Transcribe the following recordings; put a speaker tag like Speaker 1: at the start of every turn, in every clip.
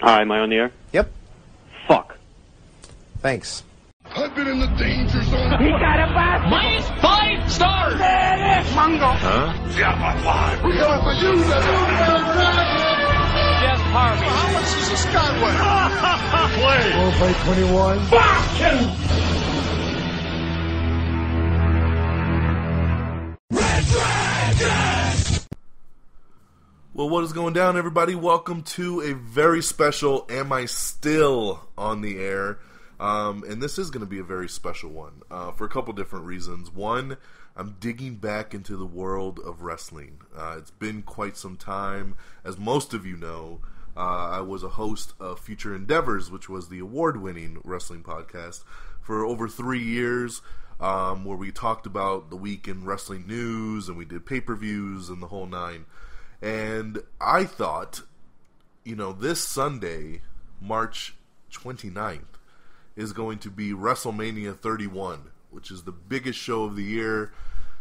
Speaker 1: Hi, am I on the air?
Speaker 2: Yep.
Speaker 1: Fuck.
Speaker 2: Thanks.
Speaker 3: I've been in the danger zone.
Speaker 4: He got a bastard!
Speaker 5: Minus 5 stars!
Speaker 4: Mango!
Speaker 3: Huh? Yeah, my 5. We're coming for you,
Speaker 5: Jeff Harvey.
Speaker 3: How much is a Skyway?
Speaker 5: Play!
Speaker 3: We'll play 21.
Speaker 4: Fuck him!
Speaker 3: Red Dragon!
Speaker 6: Well, what is going down, everybody? Welcome to a very special Am I Still on the Air? And this is going to be a very special one for a couple different reasons. One, I'm digging back into the world of wrestling. It's been quite some time. As most of you know, I was a host of Future Endeavors, which was the award-winning wrestling podcast, for over 3 years, where we talked about the week in wrestling news, and we did pay-per-views and the whole nine. And I thought, this Sunday, March 29th, is going to be WrestleMania 31, which is the biggest show of the year.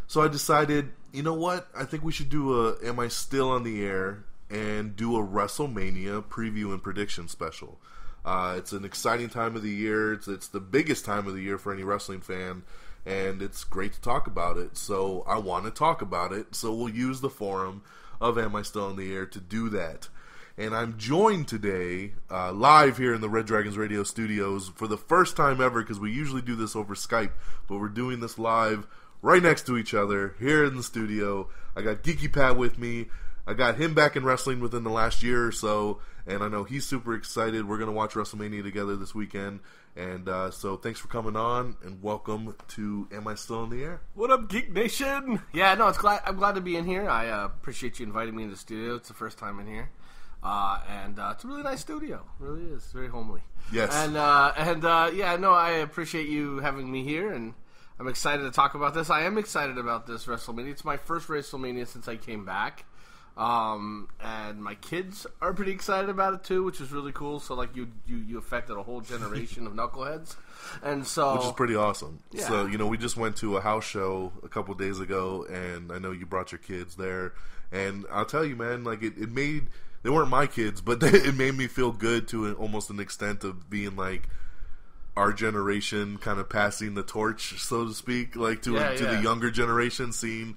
Speaker 6: So I decided, you know what? I think we should do a Am I Still on the Air and do a WrestleMania preview and prediction special. It's an exciting time of the year. It's the biggest time of the year for any wrestling fan, and it's great to talk about it. So I want to talk about it, so we'll use the forum of Am I Still on the Air to do that. And I'm joined today, live here in the Red Dragons Radio Studios for the first time ever, because we usually do this over Skype, but we're doing this live right next to each other here in the studio. I got Geeky Pat with me. I got him back in wrestling within the last year or so, and I know he's super excited. We're going to watch WrestleMania together this weekend, and so thanks for coming on, and welcome to Am I Still on the Air?
Speaker 7: What up, Geek Nation? Yeah, no, I'm glad to be in here. I appreciate you inviting me in the studio. It's the first time in here. And it's a really nice studio. It really is. It's very homely.
Speaker 6: Yes.
Speaker 7: I appreciate you having me here, and I'm excited to talk about this. I am excited about this WrestleMania. It's my first WrestleMania since I came back. And my kids are pretty excited about it too, which is really cool. So like you affected a whole generation of knuckleheads, and so
Speaker 6: which is pretty awesome.
Speaker 7: Yeah.
Speaker 6: So we just went to a house show a couple days ago, and I know you brought your kids there, and I'll tell you, man, like it made, they weren't my kids, but it made me feel good to almost an extent of being like our generation kind of passing the torch, so to speak, like to the younger generation, seeing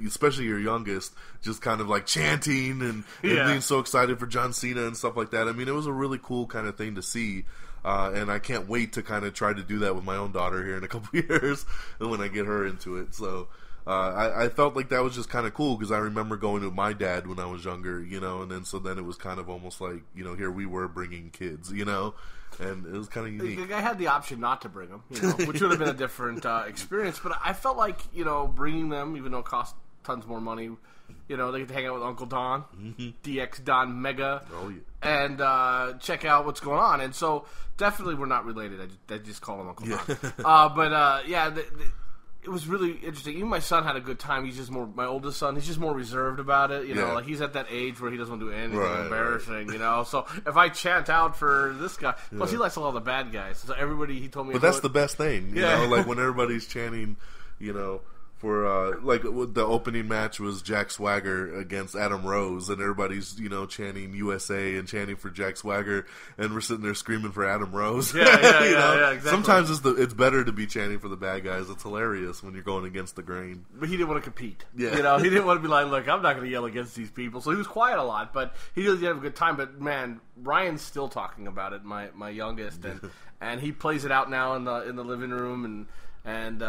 Speaker 6: especially your youngest, just kind of like chanting and being so excited for John Cena and stuff like that. I mean, it was a really cool kind of thing to see, and I can't wait to kind of try to do that with my own daughter here in a couple years, and when I get her into it. So I felt like that was just kind of cool, because I remember going to my dad when I was younger, and then it was kind of almost like, here we were bringing kids, and it was kind of unique.
Speaker 7: I had the option not to bring them, which would have been a different experience, but I felt like, bringing them, even though it cost tons more money, they get to hang out with Uncle Don, DX DONMEGA, and check out what's going on. And so, definitely we're not related. I just call him Uncle Don. It was really interesting. Even my son had a good time. He's just my oldest son, he's just more reserved about it. Like he's at that age where he doesn't want to do anything embarrassing, So if I chant out for this guy, plus he likes a lot of the bad guys. So everybody, he told me.
Speaker 6: But that's the best thing, like when everybody's chanting, for like the opening match was Jack Swagger against Adam Rose, and everybody's chanting USA and chanting for Jack Swagger, and we're sitting there screaming for Adam Rose.
Speaker 7: Yeah, exactly.
Speaker 6: Sometimes it's better to be chanting for the bad guys. It's hilarious when you're going against the grain.
Speaker 7: But he didn't want to compete.
Speaker 6: Yeah.
Speaker 7: He didn't want to be like, look, I'm not going to yell against these people. So he was quiet a lot, but he really did have a good time. But man, Ryan's still talking about it, my youngest, and he plays it out now in the living room and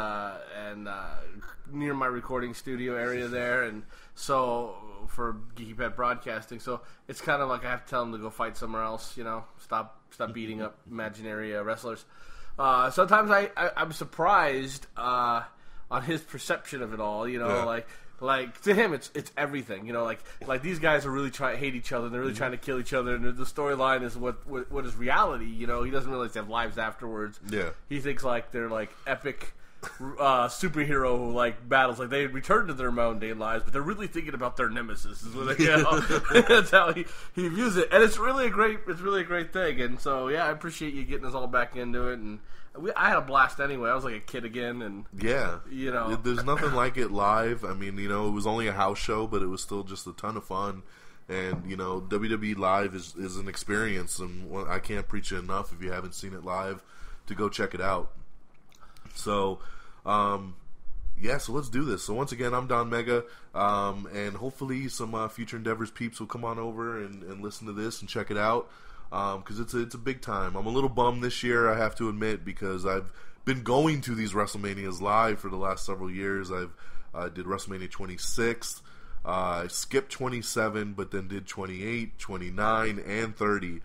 Speaker 7: near my recording studio area there, and so for Geeky Pat Broadcasting, so it's kind of like I have to tell him to go fight somewhere else, stop beating up imaginary wrestlers. Sometimes I'm surprised on his perception of it all, like to him it's everything, like these guys are really trying to hate each other, they're really trying to kill each other, and the storyline is what is reality. He doesn't realize they have lives afterwards. He thinks like they're like epic superhero like battles, like they return to their mundane lives, but they're really thinking about their nemesis. Is what that's how he views it, and it's really a great thing. And so I appreciate you getting us all back into it, and I had a blast anyway. I was like a kid again, and
Speaker 6: there's nothing like it live. I mean, it was only a house show, but it was still just a ton of fun. And, WWE Live is an experience, and I can't preach it enough if you haven't seen it live to go check it out. So, so let's do this. So once again, I'm DONMEGA, and hopefully some Future Endeavors peeps will come on over and listen to this and check it out, because it's a big time. I'm a little bummed this year, I have to admit, because I've been going to these WrestleManias live for the last several years. I did WrestleMania 26, I skipped 27, but then did 28, 29, and 30.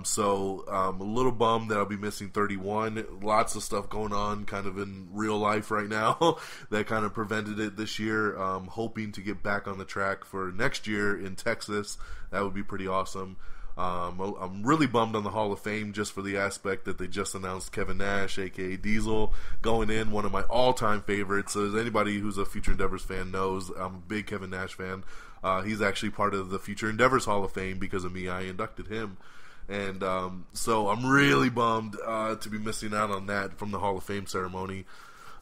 Speaker 6: So I'm a little bummed that I'll be missing 31. Lots of stuff going on kind of in real life right now that kind of prevented it this year. Hoping to get back on the track for next year in Texas. That would be pretty awesome. I'm really bummed on the Hall of Fame just for the aspect that they just announced Kevin Nash, aka Diesel, going in, one of my all-time favorites. So as anybody who's a Future Endeavors fan knows, I'm a big Kevin Nash fan. He's actually part of the Future Endeavors Hall of Fame because of me. I inducted him. And so I'm really bummed to be missing out on that from the Hall of Fame ceremony.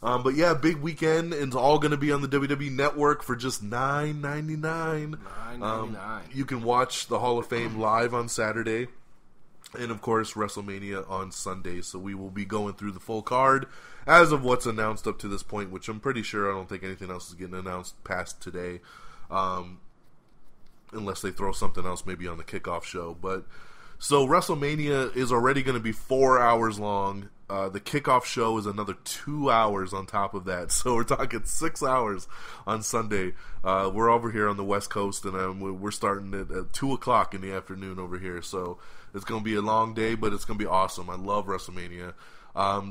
Speaker 6: But yeah, big weekend. It's all going to be on the WWE Network for just $9.99. $9.99. You can watch the Hall of Fame live on Saturday. And of course, WrestleMania on Sunday. So we will be going through the full card as of what's announced up to this point, which I'm pretty sure I don't think anything else is getting announced past today. Unless they throw something else maybe on the kickoff show. But so WrestleMania is already going to be 4 hours long. The kickoff show is another 2 hours on top of that. So we're talking 6 hours on Sunday. We're over here on the West Coast, and we're starting at 2 o'clock in the afternoon over here. So it's going to be a long day, but it's going to be awesome. I love WrestleMania.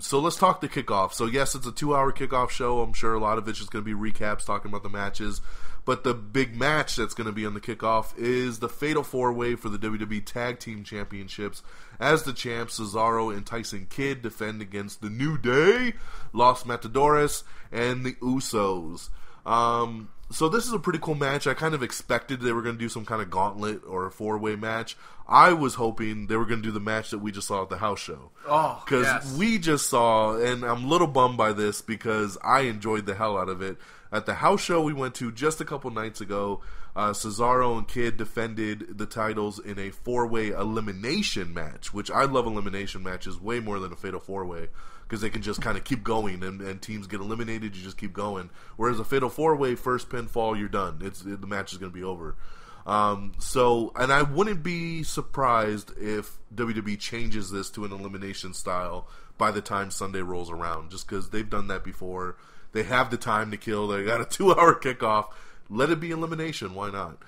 Speaker 6: So let's talk the kickoff. So yes, it's a 2 hour kickoff show. I'm sure a lot of it's just going to be recaps talking about the matches. But the big match that's going to be on the kickoff is the Fatal 4-Way for the WWE Tag Team Championships, as the champs Cesaro and Tyson Kidd defend against the New Day, Los Matadores, and the Usos. So this is a pretty cool match. I kind of expected they were going to do some kind of gauntlet or a 4-way match. I was hoping they were going to do the match that we just saw at the house show.
Speaker 7: Oh,
Speaker 6: because
Speaker 7: yes.
Speaker 6: we just saw, and I'm a little bummed by this because I enjoyed the hell out of it. At the house show we went to just a couple nights ago, Cesaro and Kidd defended the titles in a 4-way elimination match, which I love elimination matches way more than a Fatal 4-Way, because they can just kind of keep going, and teams get eliminated, you just keep going. Whereas a Fatal 4-Way, first pinfall, you're done. The match is going to be over. And I wouldn't be surprised if WWE changes this to an elimination style by the time Sunday rolls around, just because they've done that before. They have the time to kill. They got a 2 hour kickoff. Let it be elimination. Why not?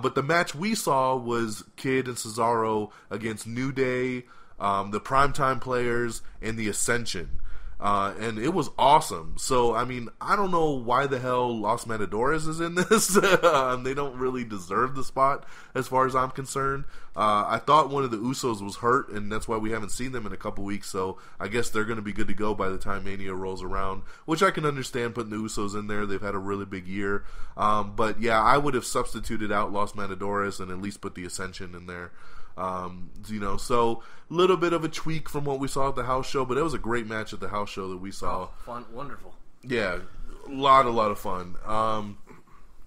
Speaker 6: But the match we saw was Kidd and Cesaro against New Day, the Primetime Players, and the Ascension. And it was awesome. So, I mean, I don't know why the hell Los Matadores is in this. They don't really deserve the spot as far as I'm concerned. I thought one of the Usos was hurt, and that's why we haven't seen them in a couple weeks. So I guess they're going to be good to go by the time Mania rolls around, which I can understand putting the Usos in there. They've had a really big year. But yeah, I would have substituted out Los Matadores and at least put the Ascension in there. So a little bit of a tweak from what we saw at the house show, but it was a great match at the house show that we saw.
Speaker 7: Oh, fun, wonderful.
Speaker 6: Yeah, a lot of fun.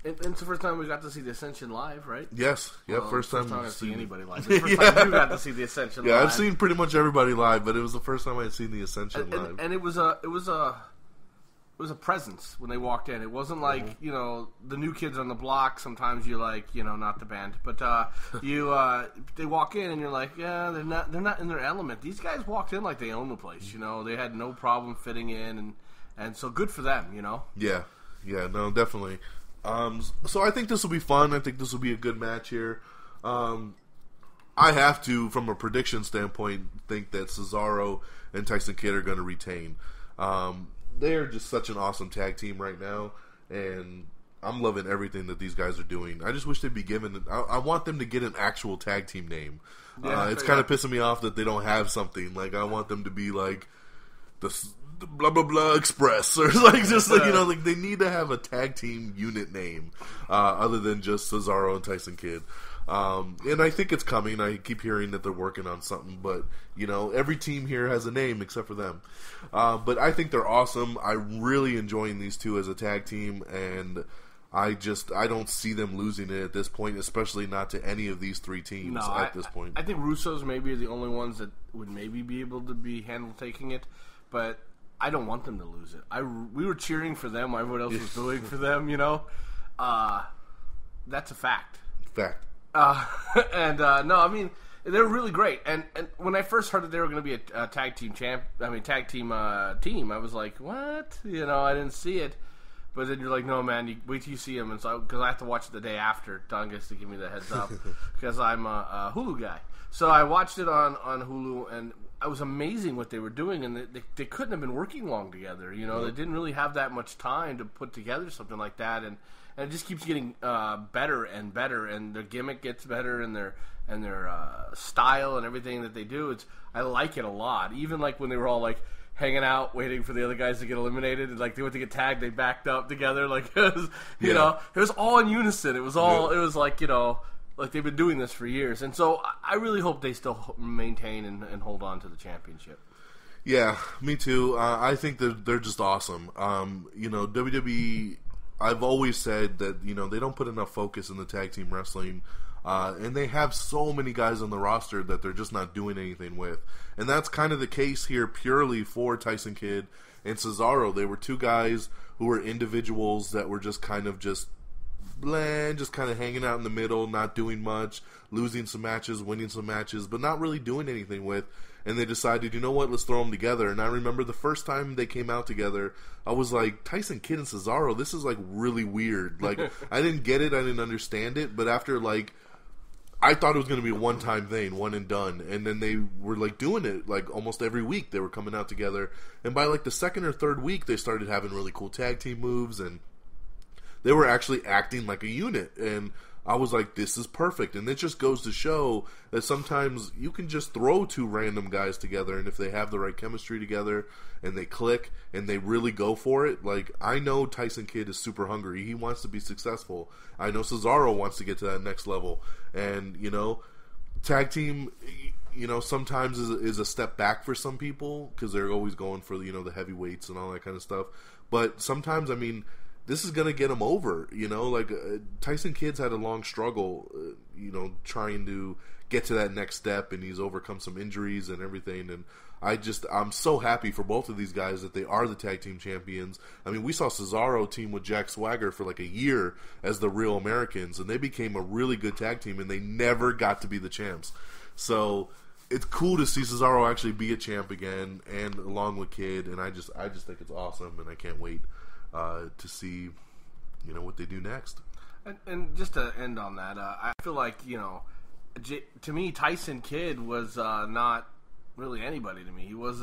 Speaker 7: It's the first time we got to see the Ascension live, right?
Speaker 6: Yes, yeah, first time
Speaker 7: I've seen anybody live. It's the first time you got to see the Ascension live.
Speaker 6: Yeah, I've seen pretty much everybody live, but it was the first time I had seen the Ascension live.
Speaker 7: And it was a presence when they walked in. It wasn't like, the new kids on the block. Sometimes you're like, not the band, but they walk in and you're like, yeah, they're not in their element. These guys walked in like they own the place. They had no problem fitting in, and so good for them.
Speaker 6: Yeah, no, definitely. So I think this will be fun. I think this will be a good match here. I have to, from a prediction standpoint, think that Cesaro and Tyson Kidd are going to retain. They're just such an awesome tag team right now, and I'm loving everything that these guys are doing. I just wish they'd be given... I want them to get an actual tag team name. Yeah, it's kind of pissing me off that they don't have something. Like, I want them to be like the blah blah blah Express, or like just like they need to have a tag team unit name other than just Cesaro and Tyson Kidd. And I think it's coming. I keep hearing that they're working on something, but every team here has a name except for them. But I think they're awesome. I'm really enjoying these two as a tag team, and I don't see them losing it at this point, especially not to any of these three teams at this point.
Speaker 7: I think Russo's maybe are the only ones that would maybe be able to be handled taking it, but I don't want them to lose it. We were cheering for them while everyone else was doing for them, That's a fact.
Speaker 6: Fact.
Speaker 7: No, I mean, they're really great. And when I first heard that they were going to be a tag team team, I was like, what? I didn't see it. But then you're like, no, man, you wait till you see them. And so, because I have to watch it the day after, Don gets to give me the heads up, because I'm a Hulu guy. So I watched it on Hulu, and it was amazing what they were doing, and they couldn't have been working long together. They didn't really have that much time to put together something like that, and it just keeps getting better and better, and their gimmick gets better, and their style and everything that they do. I like it a lot. Even like when they were all like hanging out, waiting for the other guys to get eliminated, and like they went to get tagged, they backed up together, like it was, it was all in unison. It was all, it was like like they've been doing this for years, and so I really hope they still maintain and hold on to the championship.
Speaker 6: Yeah, me too. I think they're just awesome. WWE. I've always said that they don't put enough focus in the tag team wrestling. And they have so many guys on the roster that they're just not doing anything with. And that's kind of the case here purely for Tyson Kidd and Cesaro. They were two guys who were individuals that were just kind of just bland, just kind of hanging out in the middle, not doing much, losing some matches, winning some matches, but not really doing anything with. And they decided, you know what, let's throw them together. And I remember the first time they came out together, I was like, Tyson Kidd and Cesaro, this is like really weird. Like, I didn't get it, I didn't understand it, but after like, I thought it was going to be a one-time thing, one and done, and then they were like doing it like almost every week. They were coming out together, and by like the second or third week, they started having really cool tag team moves, and they were actually acting like a unit. And I was like, this is perfect. And it just goes to show that sometimes you can just throw two random guys together, and if they have the right chemistry together and they click and they really go for it, like, I know Tyson Kidd is super hungry. He wants to be successful. I know Cesaro wants to get to that next level. And, tag team, sometimes is a step back for some people because they're always going for, the heavyweights and all that kind of stuff. But sometimes, I mean, this is going to get him over, Tyson Kidd's had a long struggle, trying to get to that next step, and he's overcome some injuries and everything, and I'm so happy for both of these guys that they are the tag team champions. I mean, we saw Cesaro team with Jack Swagger for like a year as the Real Americans, and they became a really good tag team, and they never got to be the champs. So it's cool to see Cesaro actually be a champ again, and along with Kidd, and I just think it's awesome, and I can't wait to see, what they do next.
Speaker 7: And just to end on that, I feel like, to me, Tyson Kidd was not really anybody to me. He was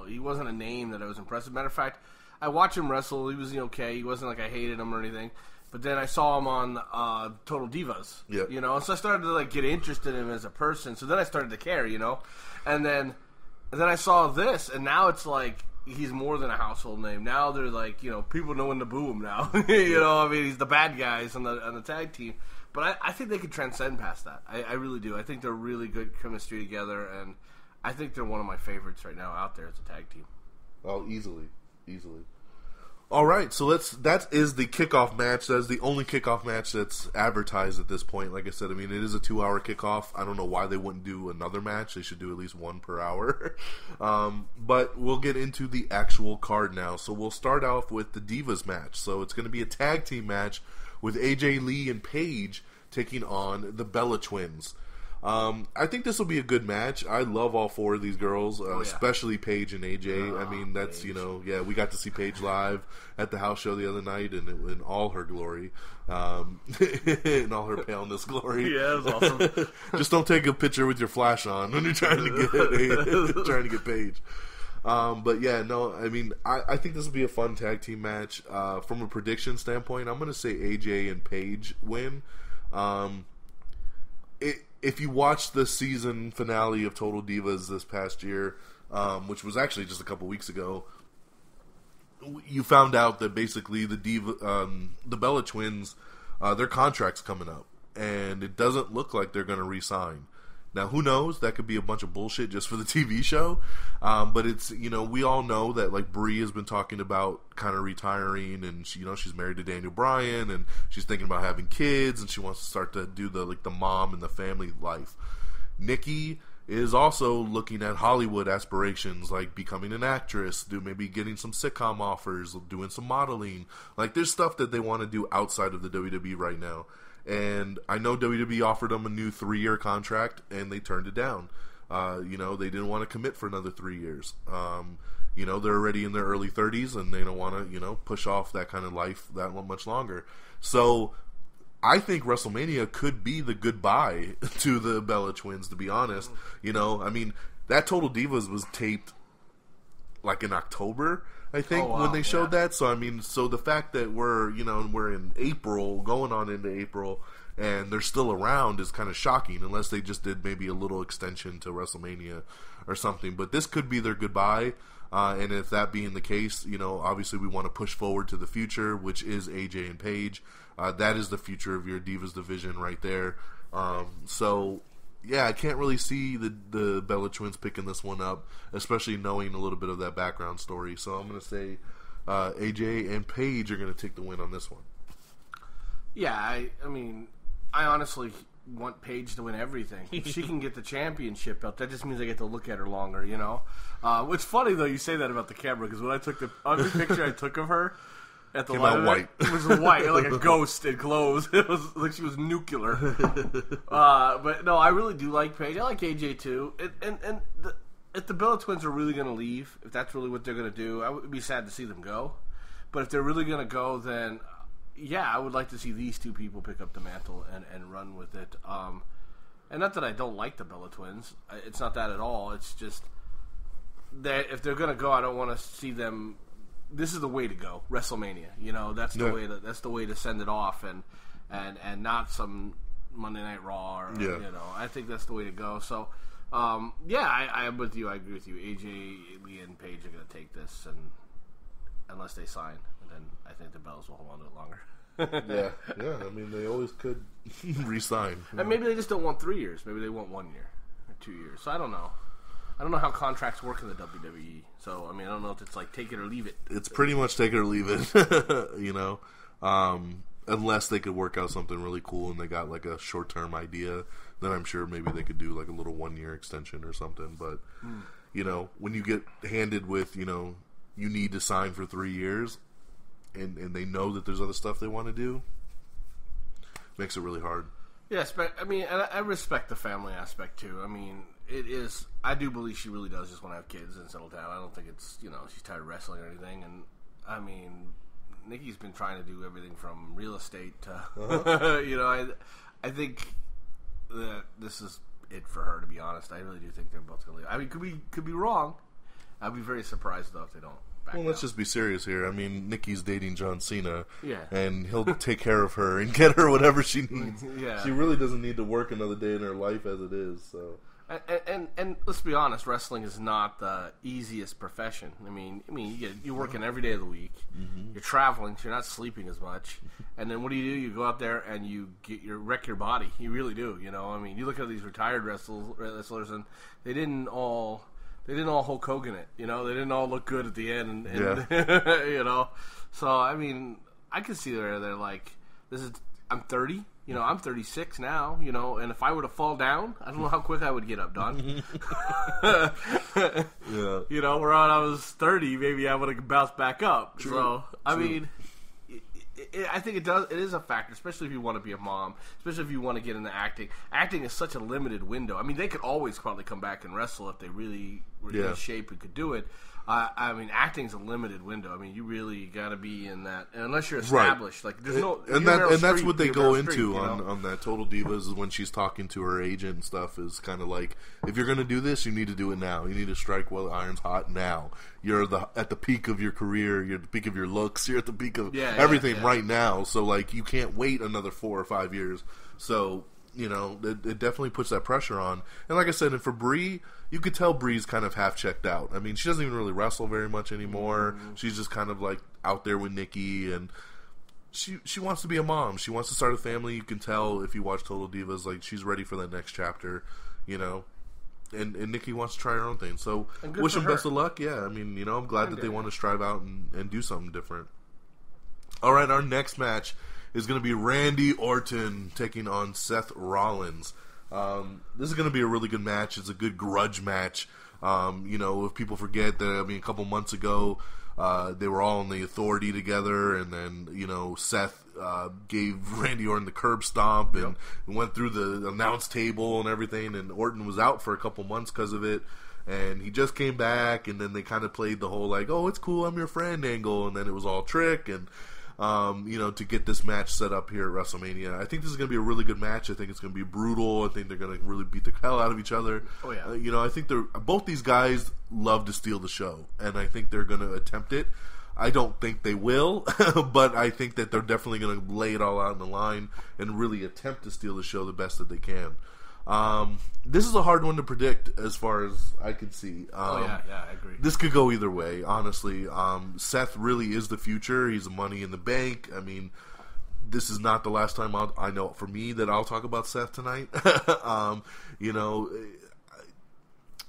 Speaker 7: he wasn't a name that I was impressed with. Matter of fact, I watched him wrestle. He was okay. He wasn't like I hated him or anything. But then I saw him on Total Divas. Yeah. So I started to like get interested in him as a person. So then I started to care, and then I saw this, and now it's like he's more than a household name. Now they're like, people know when to boo him now. I mean, he's the bad guys on the tag team. But I think they could transcend past that. I really do. I think they're really good chemistry together, and I think they're one of my favorites right now out there as a tag team.
Speaker 6: Oh, easily. All right, so that is the kickoff match. That is the only kickoff match that's advertised at this point. Like I said, I mean, it is a 2-hour kickoff. I don't know why they wouldn't do another match. They should do at least one per hour. But we'll get into the actual card now. So we'll start off with the Divas match. So it's going to be a tag team match with AJ Lee and Paige taking on the Bella Twins. I think this will be a good match. I love all four of these girls, especially Paige and AJ. I mean, that's, Paige. We got to see Paige live at the house show the other night in all her glory. In all her paleness glory.
Speaker 7: Yeah, it was awesome.
Speaker 6: Just don't take a picture with your flash on when you're trying to get Paige. But yeah, no, I mean, I think this will be a fun tag team match. From a prediction standpoint, I'm going to say AJ and Paige win. If you watched the season finale of Total Divas this past year, which was actually just a couple weeks ago, you found out that basically the Bella Twins, their contract's coming up, and it doesn't look like they're going to re-sign. Now, who knows? That could be a bunch of bullshit just for the TV show. But it's, we all know that, like, Brie has been talking about kind of retiring, and she's married to Daniel Bryan, and she's thinking about having kids, and she wants to start to do the mom and the family life. Nikki is also looking at Hollywood aspirations, like becoming an actress, maybe getting some sitcom offers, doing some modeling. Like, there's stuff that they want to do outside of the WWE right now. And I know WWE offered them a new 3-year contract, and they turned it down. They didn't want to commit for another 3 years. They're already in their early 30s, and they don't want to, push off that kind of life that much longer. So I think WrestleMania could be the goodbye to the Bella Twins, to be honest. That Total Divas was taped like in October, I think, when they showed that. So, so the fact that we're in April, going on into April, and they're still around is kind of shocking, unless they just did maybe a little extension to WrestleMania or something. But this could be their goodbye, and if that being the case, obviously we want to push forward to the future, which is AJ and Paige. That is the future of your Divas division right there. Yeah, I can't really see the Bella Twins picking this one up, especially knowing a little bit of that background story. So I'm going to say AJ and Paige are going to take the win on this one. Yeah,
Speaker 7: I honestly want Paige to win everything. If she can get the championship belt, that just means I get to look at her longer, It's funny, though, you say that about the camera, because when I took the picture I took of her at the live event, it was white, like a ghost in clothes. It was like she was nuclear. But no, I really do like Paige. I like AJ too. If the Bella Twins are really going to leave, if that's really what they're going to do, I would be sad to see them go. But if they're really going to go, then yeah, I would like to see these two people pick up the mantle and run with it. And not that I don't like the Bella Twins. It's not that at all. It's just that if they're going to go, I don't want to see them. This is the way to go, WrestleMania. That's the way. That's the way to send it off, and not some Monday Night Raw. I think that's the way to go. So, I'm with you. I agree with you. AJ, Lee, and Paige are going to take this, and unless they sign, and then I think the Bellas will hold on to it longer.
Speaker 6: They always could re-sign.
Speaker 7: And maybe they just don't want 3 years. Maybe they want 1 year or 2 years. So I don't know. I don't know how contracts work in the WWE. So, I don't know if it's like take it or leave it.
Speaker 6: It's pretty much take it or leave it, unless they could work out something really cool and they got like a short-term idea, then I'm sure maybe they could do like a little 1-year extension or something. But, when you get handed with, you need to sign for 3 years and they know that there's other stuff they want to do, makes it really hard.
Speaker 7: Yes, but and I respect the family aspect too. It is. I do believe she really does just want to have kids and settle down. I don't think it's she's tired of wrestling or anything. And Nikki's been trying to do everything from real estate to I think that this is it for her. To be honest, I really do think they're both going to leave. Could be wrong. I'd be very surprised though if they don't.
Speaker 6: Let's just be serious here. Nikki's dating John Cena,
Speaker 7: yeah,
Speaker 6: and he'll take care of her and get her whatever she needs.
Speaker 7: Yeah,
Speaker 6: she really doesn't need to work another day in her life as it is. So,
Speaker 7: and let's be honest, wrestling is not the easiest profession. You're working every day of the week. Mm-hmm. You're traveling, so you're not sleeping as much. And then what do? You go out there and you wreck your body. You really do. You look at these retired wrestlers, and they didn't all Hulk Hogan it, They didn't all look good at the end, and So, I can see they're like, I'm 30, I'm 36 now, and if I were to fall down, I don't know how quick I would get up, Don.
Speaker 6: Yeah.
Speaker 7: Where I was 30, maybe I would have bounced back up.
Speaker 6: True.
Speaker 7: So, I think it is a factor, especially if you want to be a mom, especially if you want to get into acting. Acting is such a limited window. They could always probably come back and wrestle if they really were in shape and could do it. Acting's a limited window. You really got to be in that, and unless you're established. Right. Like there's no,
Speaker 6: and that's what they go into on that Total Divas is when she's talking to her agent and stuff. Is kind of like, if you're going to do this, you need to do it now. You need to strike while the iron's hot now. You're at the peak of your career. You're at the peak of your looks. You're at the peak of everything right now. So like, you can't wait another 4 or 5 years. So it definitely puts that pressure on. And like I said, and for Brie, you could tell Brie's kind of half checked out. She doesn't even really wrestle very much anymore. Mm-hmm. She's just kind of like out there with Nikki, and she wants to be a mom. She wants to start a family. You can tell if you watch Total Divas, like she's ready for that next chapter. you know. And Nikki wants to try her own thing. So wish
Speaker 7: for
Speaker 6: them
Speaker 7: her.
Speaker 6: best of luck. Yeah, I mean, you know, I'm glad that they want to strive out and do something different. All right, our next match is going to be Randy Orton taking on Seth Rollins. This is going to be a really good match. It's a good grudge match. You know, if people forget that, I mean, a couple months ago, they were all in the Authority together, and then, you know, Seth gave Randy Orton the curb stomp and went through the announce table and everything, and Orton was out for a couple months because of it, and he just came back, and then they kind of played the whole, like, oh, it's cool, I'm your friend angle, and then it was all trick, and you know, to get this match set up here at WrestleMania. I think this is going to be a really good match. I think it's going to be brutal. I think they're going to really beat the hell out of each other.
Speaker 7: Oh, yeah.
Speaker 6: You know, I think both these guys love to steal the show, and I think they're going to attempt it. I don't think they will, but I think that they're definitely going to lay it all out on the line and really attempt to steal the show the best that they can. This is a hard one to predict as far as I can see.
Speaker 7: I agree.
Speaker 6: This could go either way, honestly. Seth really is the future. He's Money in the Bank. I mean, this is not the last time I know for me that I'll talk about Seth tonight. You know,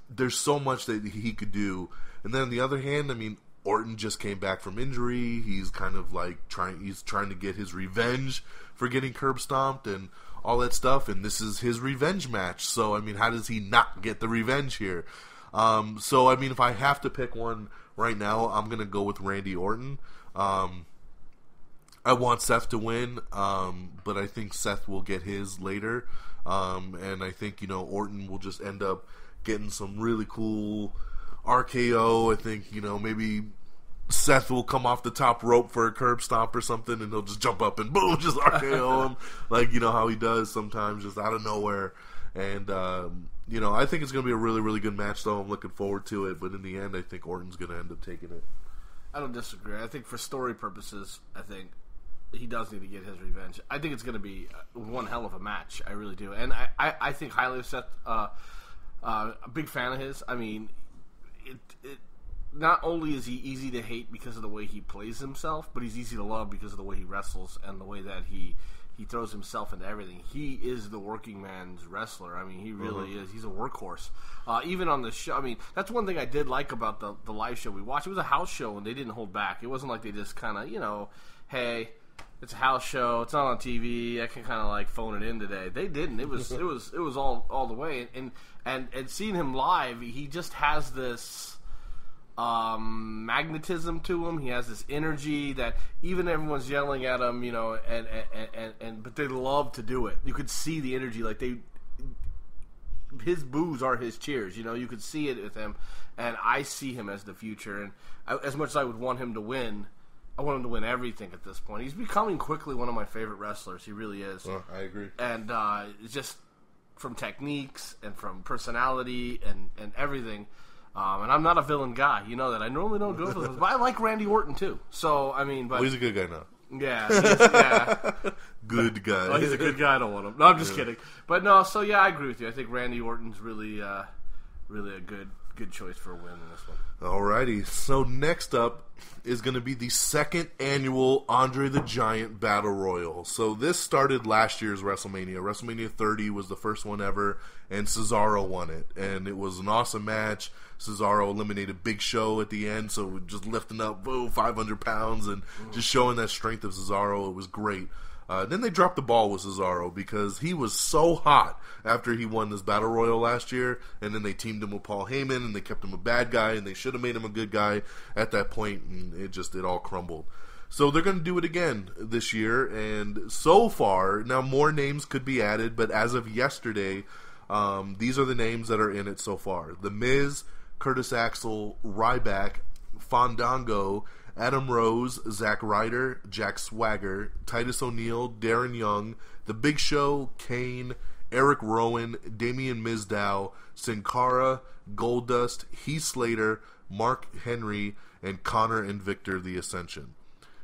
Speaker 6: there's so much that he could do. And then on the other hand, I mean, Orton just came back from injury. He's kind of like trying to get his revenge for getting curb stomped and all that stuff, and this is his revenge match. So, I mean, how does he not get the revenge here? So, I mean, if I have to pick one right now, I'm going to go with Randy Orton. I want Seth to win, but I think Seth will get his later. And I think, you know, Orton will just end up getting some really cool RKO. I think, you know, maybe Seth will come off the top rope for a curb stomp or something, and he'll just jump up and boom, just RKO him, like, you know how he does sometimes, just out of nowhere. And you know, I think it's going to be a really, really good match, though. I'm looking forward to it, but in the end, I think Orton's going to end up taking it.
Speaker 7: I don't disagree. I think for story purposes, I think he does need to get his revenge. I think it's going to be one hell of a match. I really do. And I think highly of Seth. A big fan of his. I mean, not only is he easy to hate because of the way he plays himself, but he's easy to love because of the way he wrestles and the way that he throws himself into everything. He is the working man's wrestler. I mean, he really is. He's a workhorse. Even on the show, I mean, that's one thing I did like about the live show we watched. It was a house show, and they didn't hold back. It wasn't like they just kind of, you know, hey, it's a house show. It's not on TV. I can kind of like phone it in today. They didn't. It was all the way. And seeing him live, he just has this magnetism to him. He has this energy that even everyone's yelling at him, you know, and but they love to do it. You could see the energy, like his boos are his cheers. You know, you could see it with him, and I see him as the future. And as much as I would want him to win, I want him to win everything at this point. He's becoming quickly one of my favorite wrestlers. He really is.
Speaker 6: I agree.
Speaker 7: And it's just from techniques and from personality and everything. And I'm not a villain guy, you know that. I normally don't go for those, but I like Randy Orton too. So I mean, but
Speaker 6: he's a good guy now.
Speaker 7: Yeah, yeah.
Speaker 6: Good guy.
Speaker 7: Oh, he's a good guy. I don't want him. No, I'm just kidding. But no, so yeah, I agree with you. I think Randy Orton's really a good choice for a win in this one.
Speaker 6: Alrighty, so next up is going to be the second annual Andre the Giant Battle Royal. So this started last year's WrestleMania. WrestleMania 30 was the first one ever, and Cesaro won it. And it was an awesome match. Cesaro eliminated Big Show at the end, so just lifting up 500 pounds and just showing that strength of Cesaro. It was great. Then they dropped the ball with Cesaro because he was so hot after he won this Battle Royal last year, and then they teamed him with Paul Heyman, and they kept him a bad guy, and they should have made him a good guy at that point, and it all crumbled. So they're going to do it again this year, and so far, now more names could be added, but as of yesterday, these are the names that are in it so far. The Miz, Curtis Axel, Ryback, Fandango, Adam Rose, Zack Ryder, Jack Swagger, Titus O'Neil, Darren Young, The Big Show, Kane, Eric Rowan, Damian Mizdow, Sin Cara, Goldust, Heath Slater, Mark Henry, and Connor and Victor the Ascension.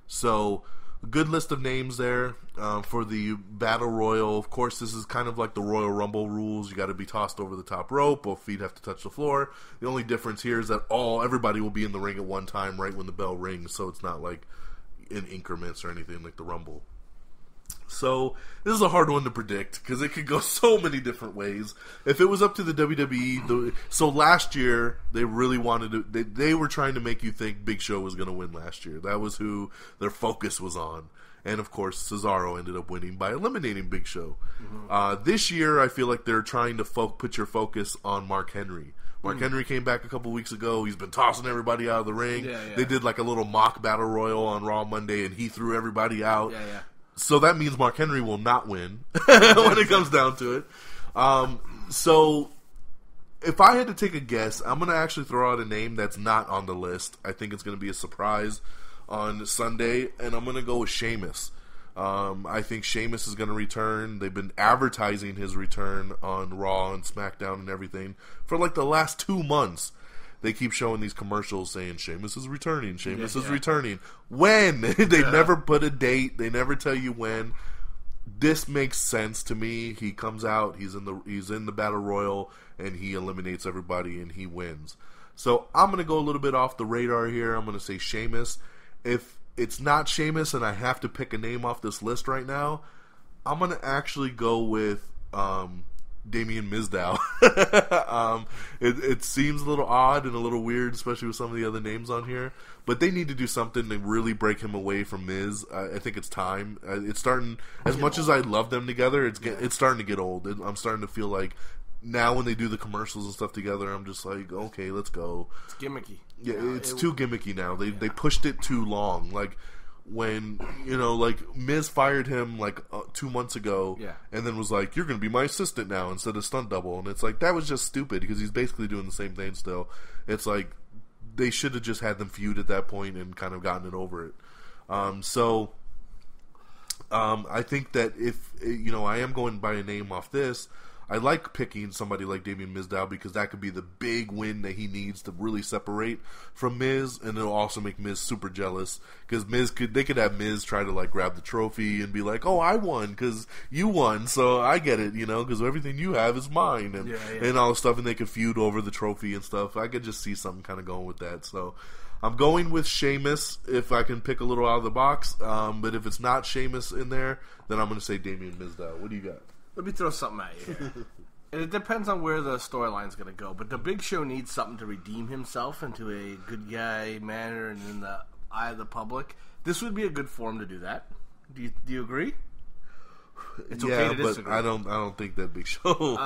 Speaker 6: So, a good list of names there for the Battle Royal. Of course, this is kind of like the Royal Rumble rules. You got to be tossed over the top rope. Both feet have to touch the floor. The only difference here is that everybody will be in the ring at one time right when the bell rings, so it's not like in increments or anything like the Rumble. So this is a hard one to predict because it could go so many different ways. If it was up to the WWE, so last year they really wanted to. They were trying to make you think Big Show was going to win last year. That was who their focus was on, and of course Cesaro ended up winning by eliminating Big Show. Mm-hmm. This year, I feel like they're trying to put your focus on Mark Henry. Mark Henry came back a couple weeks ago. He's been tossing everybody out of the ring.
Speaker 7: Yeah.
Speaker 6: They did like a little mock battle royal on Raw Monday, and he threw everybody out.
Speaker 7: Yeah.
Speaker 6: So that means Mark Henry will not win when it comes down to it. So if I had to take a guess, I'm going to actually throw out a name that's not on the list. I think it's going to be a surprise on Sunday, and I'm going to go with Sheamus. I think Sheamus is going to return. They've been advertising his return on Raw and SmackDown and everything for like the last 2 months. They keep showing these commercials saying Sheamus is returning, Sheamus is returning. When? They never put a date. They never tell you when. This makes sense to me. He comes out, he's in the Battle Royal, and he eliminates everybody and he wins. So I'm going to go a little bit off the radar here. I'm going to say Sheamus. If it's not Sheamus and I have to pick a name off this list right now, I'm going to actually go with Damien Mizdow. It seems a little odd and a little weird, especially with some of the other names on here. But they need to do something to really break him away from Miz. I think it's time. It's starting. As much as I love them together, it's starting to get old. I'm starting to feel like now when they do the commercials and stuff together, I'm just like, okay, let's go.
Speaker 7: It's gimmicky.
Speaker 6: Yeah, it's too gimmicky now. They pushed it too long. Like when, like Miz fired him like 2 months ago, and then was like, "You're going to be my assistant now instead of stunt double," and it's like that was just stupid because he's basically doing the same thing still. It's like they should have just had them feud at that point and kind of gotten it over it. So I think that if I am going by a name off this. I like picking somebody like Damien Mizdow because that could be the big win that he needs to really separate from Miz, and it'll also make Miz super jealous because they could have Miz try to like grab the trophy and be like, "Oh, I won because you won, so I get it," because everything you have is mine, and all this stuff, and they could feud over the trophy and stuff. I could just see something kind of going with that. So I'm going with Sheamus if I can pick a little out of the box, but if it's not Sheamus in there, then I'm going to say Damien Mizdow. What do you got?
Speaker 7: Let me throw something at you here. And it depends on where the storyline's going to go. But the Big Show needs something to redeem himself into a good guy manner and in the eye of the public. This would be a good forum to do that. Do you agree? It's okay to disagree.
Speaker 6: But I don't think that Big Show.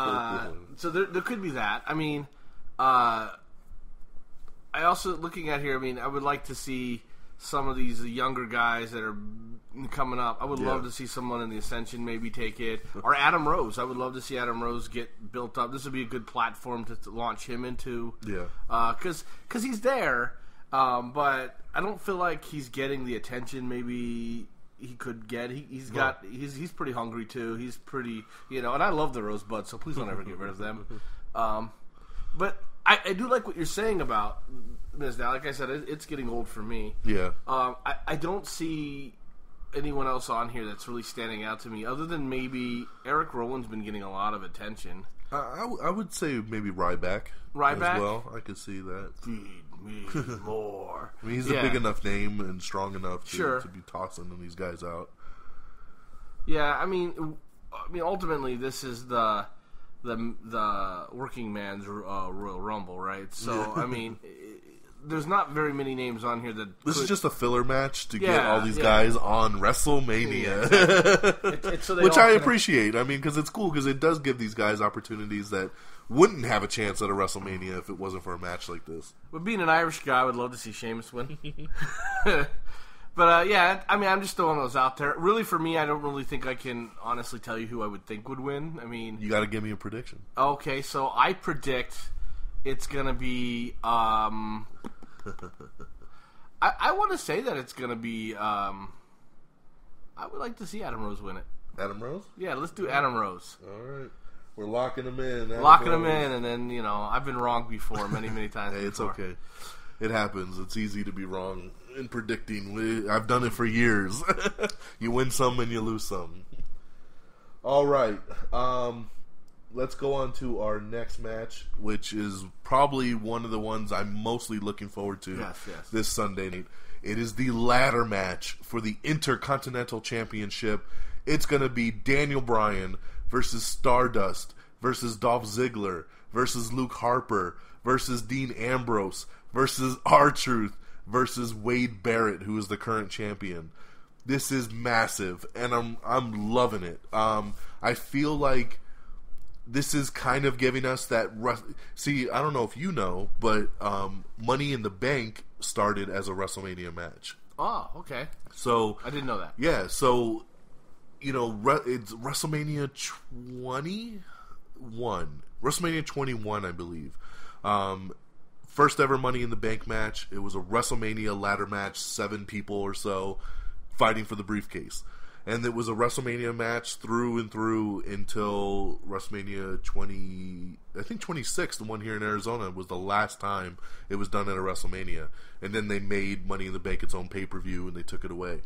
Speaker 7: So there could be that. I mean, I also looking at here. I mean, I would like to see some of these younger guys that are coming up. I would love to see someone in the Ascension maybe take it. Or Adam Rose. I would love to see Adam Rose get built up. This would be a good platform to launch him into. Yeah. Because he's there, but I don't feel like he's getting the attention maybe he could get. He's pretty hungry too. He's pretty, and I love the Rosebuds, so please don't ever get rid of them. But I do like what you're saying about this now. Like I said, it's getting old for me. Yeah. I don't see anyone else on here that's really standing out to me, other than maybe Eric Rowan's been getting a lot of attention.
Speaker 6: I would say maybe Ryback.
Speaker 7: Ryback?
Speaker 6: As well. I could see that.
Speaker 7: Feed me more.
Speaker 6: I mean, he's a big enough name and strong enough to be tossing these guys out.
Speaker 7: Yeah, I mean, ultimately, this is the working man's Royal Rumble, right? So, I mean, there's not very many names on here that...
Speaker 6: This is just a filler match to get all these guys on WrestleMania.
Speaker 7: So
Speaker 6: which I appreciate. I mean, because it's cool, because it does give these guys opportunities that wouldn't have a chance at a WrestleMania if it wasn't for a match like this.
Speaker 7: But being an Irish guy, I would love to see Sheamus win. But, I mean, I'm just throwing those out there. Really, for me, I don't really think I can honestly tell you who I would think would win. I mean...
Speaker 6: You got to give me a prediction.
Speaker 7: Okay, so I predict it's going to be... I want to say that it's going to be... I would like to see Adam Rose win it.
Speaker 6: Adam Rose?
Speaker 7: Yeah, let's do Adam Rose.
Speaker 6: All right. We're locking him in.
Speaker 7: Locking him in, and then, I've been wrong before many, many times.
Speaker 6: Hey, it's okay. It happens. It's easy to be wrong in predicting. I've done it for years. You win some and you lose some. All right. Let's go on to our next match, which is probably one of the ones I'm mostly looking forward to this Sunday night. It is the ladder match for the Intercontinental Championship. It's going to be Daniel Bryan versus Stardust versus Dolph Ziggler versus Luke Harper versus Dean Ambrose versus R-Truth versus Wade Barrett, who is the current champion. This is massive, and I'm loving it. I feel like this is kind of giving us that... See, I don't know if you know, but Money in the Bank started as a WrestleMania match.
Speaker 7: Oh, okay.
Speaker 6: So
Speaker 7: I didn't know that.
Speaker 6: Yeah, so, you know, it's WrestleMania 21. WrestleMania 21, I believe. First ever Money in the Bank match. It was a WrestleMania ladder match, 7 people or so fighting for the briefcase. And it was a WrestleMania match through and through until WrestleMania 26, the one here in Arizona, was the last time it was done at a WrestleMania. And then they made Money in the Bank its own pay-per-view, and they took it away.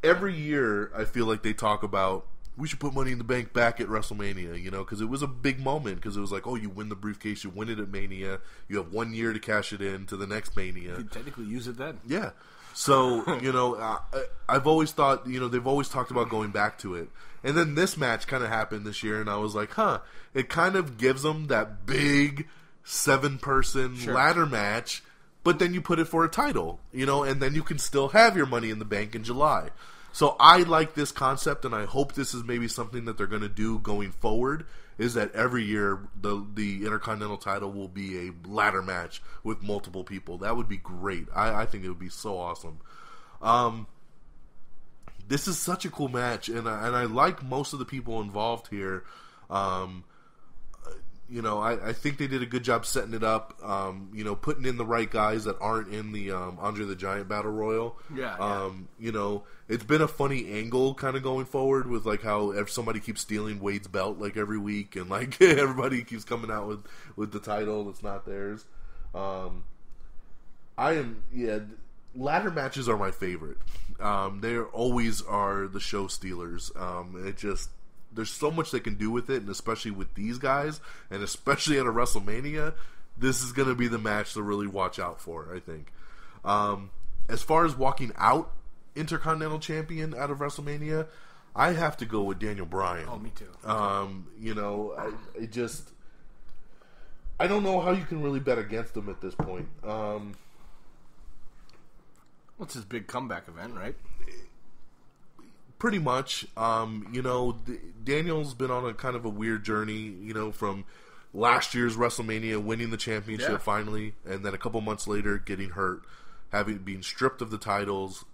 Speaker 6: Every year, I feel like they talk about, we should put Money in the Bank back at WrestleMania, you know, because it was a big moment, because it was like, oh, you win the briefcase, you win it at Mania, you have 1 year to cash it in to the next Mania.
Speaker 7: You could technically use it then.
Speaker 6: Yeah. So, you know, I've always thought, you know, they've always talked about going back to it. And then this match kind of happened this year, and I was like, it kind of gives them that big 7-person ladder match, but then you put it for a title, you know, and then you can still have your Money in the Bank in July. So I like this concept, and I hope this is maybe something that they're going to do going forward, is that every year the Intercontinental title will be a ladder match with multiple people. That would be great. I think it would be so awesome. This is such a cool match, and I like most of the people involved here. You know, I think they did a good job setting it up, you know, putting in the right guys that aren't in the Andre the Giant Battle Royal.
Speaker 7: Yeah.
Speaker 6: You know, it's been a funny angle kind of going forward with, like, how if somebody keeps stealing Wade's belt, like, every week, and, like, everybody keeps coming out with the title that's not theirs. Ladder matches are my favorite. They always are the show stealers. There's so much they can do with it, and especially with these guys, and especially at a WrestleMania, this is going to be the match to really watch out for, I think. As far as walking out Intercontinental Champion out of WrestleMania, I have to go with Daniel Bryan.
Speaker 7: Oh, me too.
Speaker 6: You know, I don't know how you can really bet against him at this point.
Speaker 7: What's his big comeback event, right?
Speaker 6: Pretty much. You know, Daniel's been on a kind of a weird journey, you know, from last year's WrestleMania, winning the championship finally, and then a couple months later getting hurt, being stripped of the titles,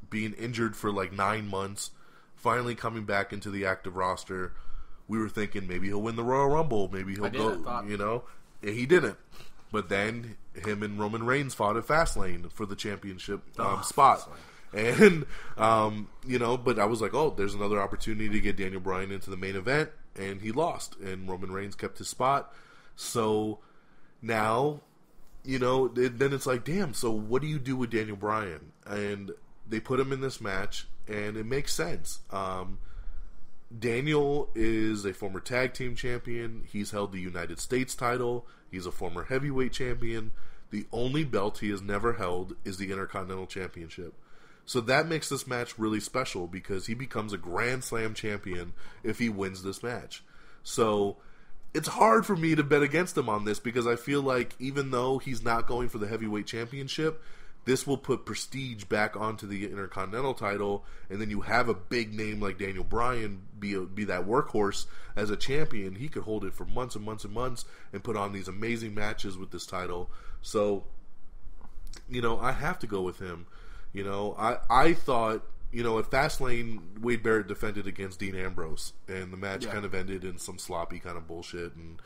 Speaker 6: being injured for like 9 months, finally coming back into the active roster. We were thinking maybe he'll win the Royal Rumble, maybe he'll go, you know, and he didn't. But then him and Roman Reigns fought at Fastlane for the championship spot. Fastlane. And, you know, but I was like, oh, there's another opportunity to get Daniel Bryan into the main event, and he lost, and Roman Reigns kept his spot. So now, you know, then it's like, damn, so what do you do with Daniel Bryan? And they put him in this match, and it makes sense. Daniel is a former tag team champion. He's held the United States title. He's a former heavyweight champion. The only belt he has never held is the Intercontinental Championship. So that makes this match really special because he becomes a Grand Slam champion if he wins this match. So it's hard for me to bet against him on this because I feel like even though he's not going for the heavyweight championship, this will put prestige back onto the Intercontinental title, and then you have a big name like Daniel Bryan be that workhorse as a champion. He could hold it for months and months and months and put on these amazing matches with this title. So, you know, I have to go with him. You know, I thought, you know, at Fastlane, Wade Barrett defended against Dean Ambrose, and the match kind of ended in some sloppy kind of bullshit, and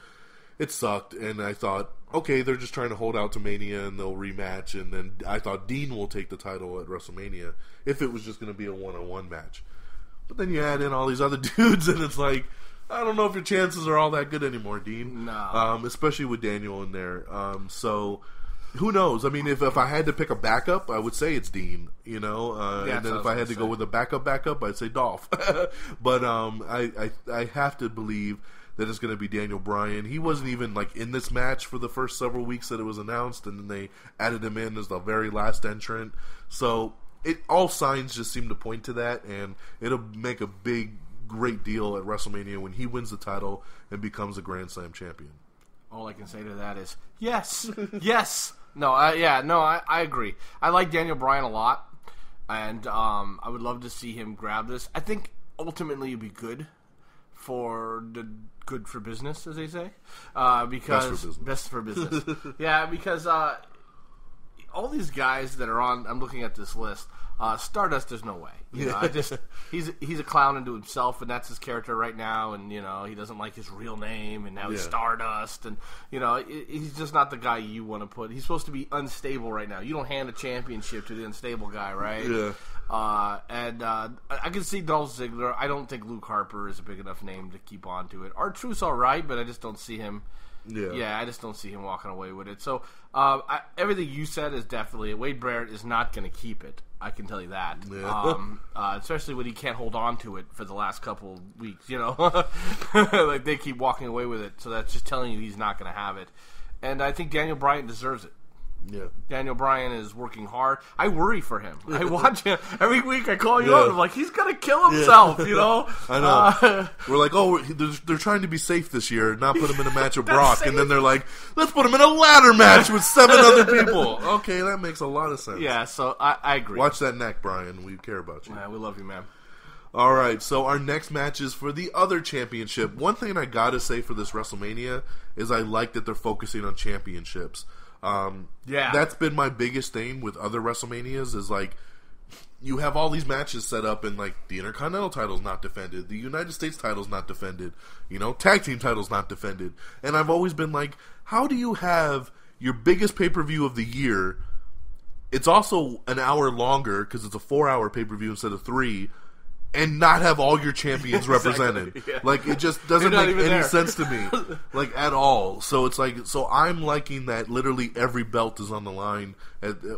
Speaker 6: it sucked, and I thought, okay, they're just trying to hold out to Mania, and they'll rematch, and then I thought Dean will take the title at WrestleMania if it was just going to be a one-on-one match. But then you add in all these other dudes, and it's like, I don't know if your chances are all that good anymore, Dean.
Speaker 7: No.
Speaker 6: Especially with Daniel in there. So, who knows? I mean, if I had to pick a backup, I would say it's Dean, you know? And then if I had to go with a backup, I'd say Dolph. But I have to believe that it's going to be Daniel Bryan. He wasn't even like in this match for the first several weeks that it was announced, and then they added him in as the very last entrant. So all signs just seem to point to that, and it'll make a big great deal at WrestleMania when he wins the title and becomes a Grand Slam champion.
Speaker 7: All I can say to that is yes, yes. No, I agree. I like Daniel Bryan a lot, and I would love to see him grab this. I think ultimately it'd be good for business, as they say, because best for business. Yeah, because all these guys that are on, I'm looking at this list. Stardust, there's no way. You know, he's a clown into himself, and that's his character right now. And he doesn't like his real name, and now he's Stardust, and he's just not the guy you want to put. He's supposed to be unstable right now. You don't hand a championship to the unstable guy, right?
Speaker 6: Yeah.
Speaker 7: I can see Dolph Ziggler. I don't think Luke Harper is a big enough name to keep on to it. R-Truth's all right, but I just don't see him. Yeah, I just don't see him walking away with it. So everything you said is definitely it. Wade Barrett is not going to keep it. I can tell you that. Yeah. Especially when he can't hold on to it for the last couple weeks. Like they keep walking away with it. So that's just telling you he's not going to have it. And I think Daniel Bryan deserves it.
Speaker 6: Yeah.
Speaker 7: Daniel Bryan is working hard. I worry for him. I watch him every week. I call you up. I'm like, he's gonna kill himself.
Speaker 6: I know. We're like, they're trying to be safe this year, not put him in a match with Brock, and then they're like, let's put him in a ladder match with 7 other people. Okay, that makes a lot of sense.
Speaker 7: Yeah, so I agree.
Speaker 6: Watch that neck, Brian. We care about you.
Speaker 7: Yeah, we love you, man.
Speaker 6: All right, so our next match is for the other championship. One thing I gotta say for this WrestleMania is I like that they're focusing on championships. That's been my biggest thing with other WrestleManias is like you have all these matches set up and like the Intercontinental title's not defended, the United States title's not defended, tag team title's not defended, and I've always been like, how do you have your biggest pay-per-view of the year? It's also an hour longer because it's a 4-hour pay-per-view instead of 3. And not have all your champions represented. Yeah. Like, it just doesn't make any sense to me. Like, at all. So it's like, I'm liking that literally every belt is on the line.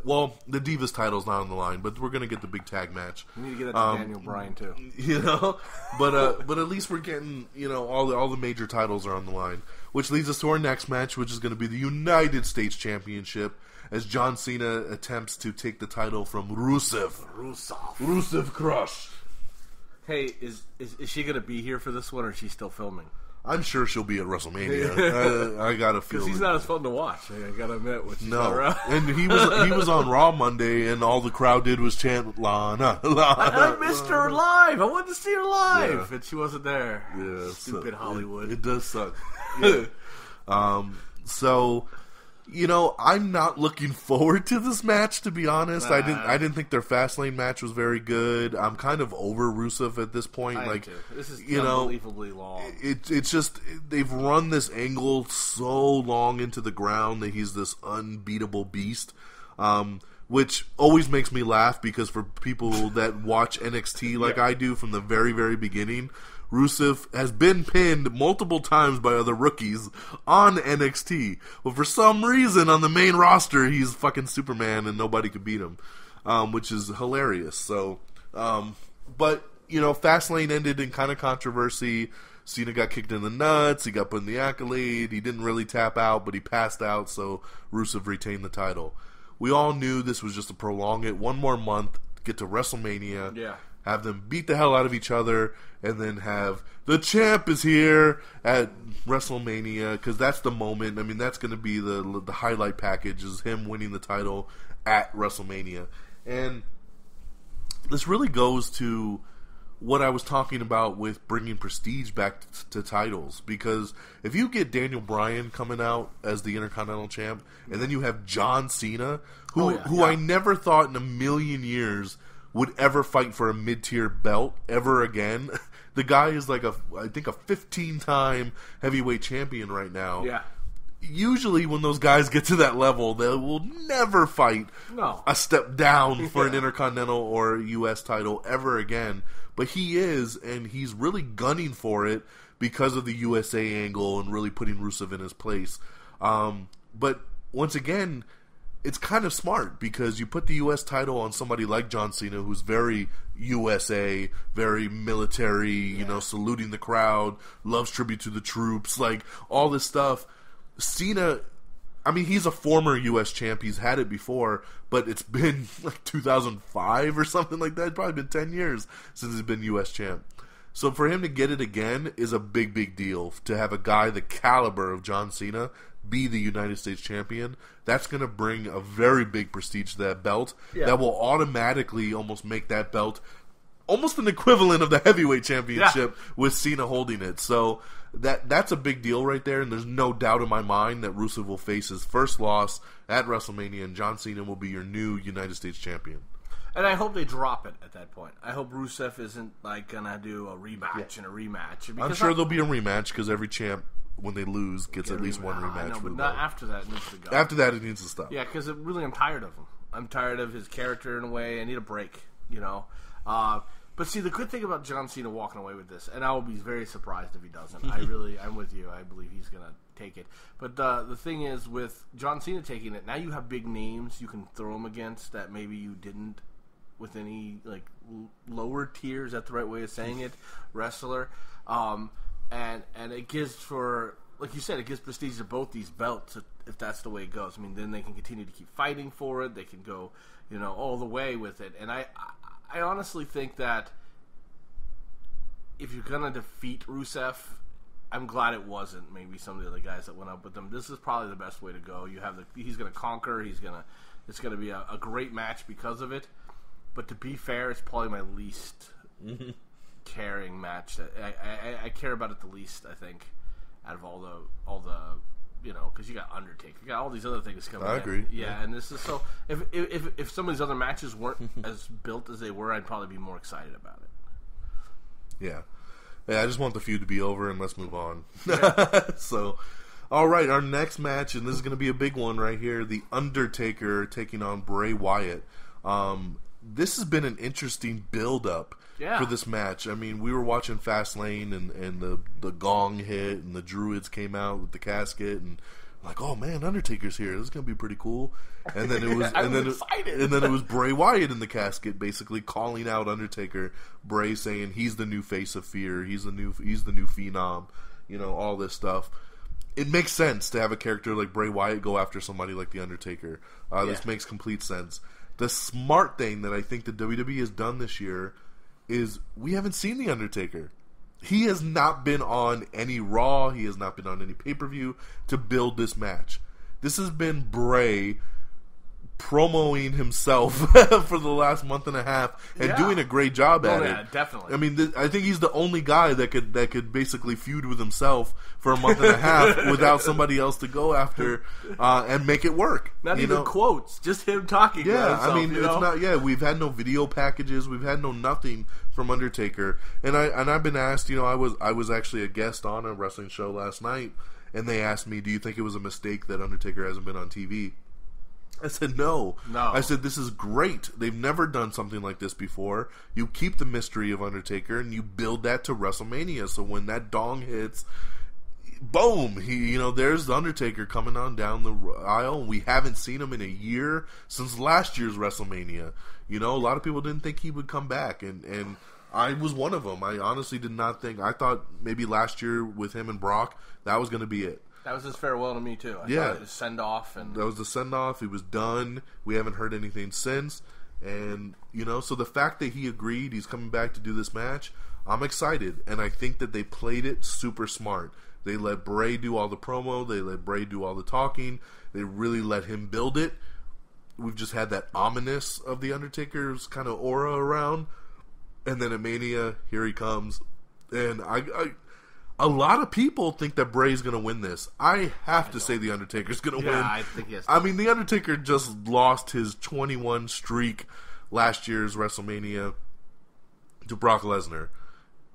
Speaker 6: Well, the Divas title's not on the line, but we're going to get the big tag match.
Speaker 7: We need to get that to Daniel Bryan, too.
Speaker 6: But at least we're getting, all the major titles are on the line. Which leads us to our next match, which is going to be the United States Championship, as John Cena attempts to take the title from Rusev. Rusev Crush.
Speaker 7: Hey, is she going to be here for this one, or is she still filming?
Speaker 6: I'm sure she'll be at WrestleMania. I got a feeling.
Speaker 7: Because he's not as fun to watch, I got to admit.
Speaker 6: And he was on Raw Monday, and all the crowd did was chant, Lana, Lana.
Speaker 7: I missed her live. I wanted to see her live. And she wasn't there.
Speaker 6: Yeah,
Speaker 7: Stupid Hollywood.
Speaker 6: It does suck. Yeah. So... I'm not looking forward to this match, to be honest. I didn't think their Fastlane match was very good. I'm kind of over Rusev at this point.
Speaker 7: This is unbelievably long.
Speaker 6: It's just they've run this angle so long into the ground that he's this unbeatable beast, which always makes me laugh because for people that watch NXT like I do from the very, very beginning, Rusev has been pinned multiple times by other rookies on NXT. But for some reason, on the main roster, he's fucking Superman and nobody could beat him, which is hilarious. So, but, Fastlane ended in kind of controversy. Cena got kicked in the nuts. He got put in the accolade. He didn't really tap out, but he passed out, so Rusev retained the title. We all knew this was just to prolong it one more month, get to WrestleMania, have them beat the hell out of each other, and then have the champ is here at WrestleMania, because that's the moment. I mean, that's going to be the highlight package, is him winning the title at WrestleMania. And this really goes to what I was talking about with bringing prestige back to titles, because if you get Daniel Bryan coming out as the Intercontinental Champ, and then you have John Cena, who I never thought in a million years would ever fight for a mid-tier belt ever again. The guy is like I think a 15-time heavyweight champion right now.
Speaker 7: Yeah.
Speaker 6: Usually when those guys get to that level, they will never fight a step down for an Intercontinental or U.S. title ever again. But he is, and he's really gunning for it because of the USA angle and really putting Rusev in his place. But once again, it's kind of smart because you put the U.S. title on somebody like John Cena, who's very USA, very military, saluting the crowd, loves tribute to the troops, like all this stuff. Cena, I mean, he's a former U.S. champ. He's had it before, but it's been like 2005 or something like that. It's probably been 10 years since he's been U.S. champ. So for him to get it again is a big, big deal. To have a guy the caliber of John Cena be the United States champion, that's going to bring a very big prestige to that belt.
Speaker 7: Yeah.
Speaker 6: That will automatically almost make that belt almost an equivalent of the heavyweight championship with Cena holding it. So that's a big deal right there, and there's no doubt in my mind that Rusev will face his first loss at WrestleMania, and John Cena will be your new United States champion.
Speaker 7: And I hope they drop it at that point. I hope Rusev isn't like gonna do a rematch and a rematch.
Speaker 6: I'm sure there'll be a rematch because every champ, when they lose, gets at least one rematch.
Speaker 7: I know,
Speaker 6: for
Speaker 7: but
Speaker 6: the
Speaker 7: not
Speaker 6: belt.
Speaker 7: after that. It needs to go.
Speaker 6: After that, it needs to stop.
Speaker 7: Yeah, because really, I'm tired of him. I'm tired of his character in a way. I need a break, you know. But see, the good thing about John Cena walking away with this, and I will be very surprised if he doesn't. I'm with you. I believe he's going to take it. But the thing is, with John Cena taking it, now you have big names you can throw him against that maybe you didn't with any, like, lower tier, is that the right way of saying it, wrestler. And it gives for, like you said, it gives prestige to both these belts if that's the way it goes. I mean, then they can continue to keep fighting for it. They can go, you know, all the way with it. And I honestly think that if you're going to defeat Rusev, I'm glad it wasn't maybe some of the other guys that went up with him. This is probably the best way to go. You have he's going to conquer. It's going to be a great match because of it. But to be fair, it's probably my least caring match. I care about it the least, I think, out of all the you know, because you got Undertaker, you got all these other things coming.
Speaker 6: I agree.
Speaker 7: Yeah, and this is so. If some of these other matches weren't as built as they were, I'd probably be more excited about it.
Speaker 6: Yeah. I just want the feud to be over and let's move on.
Speaker 7: Yeah.
Speaker 6: So, all right, our next match, and this is going to be a big one right here, The Undertaker taking on Bray Wyatt. This has been an interesting build-up for this match. I mean, we were watching Fastlane, and the gong hit, and the Druids came out with the casket, and like, oh man, Undertaker's here. This is gonna be pretty cool. And then it was, and then it was Bray Wyatt in the casket, basically calling out Undertaker. Bray saying he's the new face of fear. He's the new phenom. You know, all this stuff. It makes sense to have a character like Bray Wyatt go after somebody like the Undertaker. This makes complete sense. The smart thing that I think the WWE has done this year is we haven't seen the Undertaker. He has not been on any Raw. He has not been on any pay-per-view to build this match. This has been Bray promoting himself for the last month and a half and doing a great job at it.
Speaker 7: Definitely.
Speaker 6: I mean, I think he's the only guy that could basically feud with himself for a month and a half without somebody else to go after and make it work.
Speaker 7: Not even quotes, just him talking.
Speaker 6: Yeah,
Speaker 7: himself,
Speaker 6: I mean, it's not. Yeah, we've had no video packages. We've had no nothing from Undertaker. And I've been asked. You know, I was actually a guest on a wrestling show last night, and they asked me, "Do you think it was a mistake that Undertaker hasn't been on TV?" I said, no. I said, this is great. They've never done something like this before. You keep the mystery of Undertaker, and you build that to WrestleMania. So when that dong hits, boom, there's the Undertaker coming on down the aisle. We haven't seen him in a year since last year's WrestleMania. You know, a lot of people didn't think he would come back, and I was one of them. I honestly did not think. I thought maybe last year with him and Brock, that was going to be it.
Speaker 7: That was his farewell to me, too. I thought it was send-off.
Speaker 6: That was the send-off. He was done. We haven't heard anything since. And, so the fact that he agreed, he's coming back to do this match, I'm excited. And I think that they played it super smart. They let Bray do all the promo. They let Bray do all the talking. They really let him build it. We've just had that ominous of the Undertaker's kind of aura around. And then at Mania, here he comes. And a lot of people think that Bray's going to win this. I have to say the Undertaker's going to win.
Speaker 7: I think he has to.
Speaker 6: I mean, the Undertaker just lost his 21 streak last year's WrestleMania to Brock Lesnar.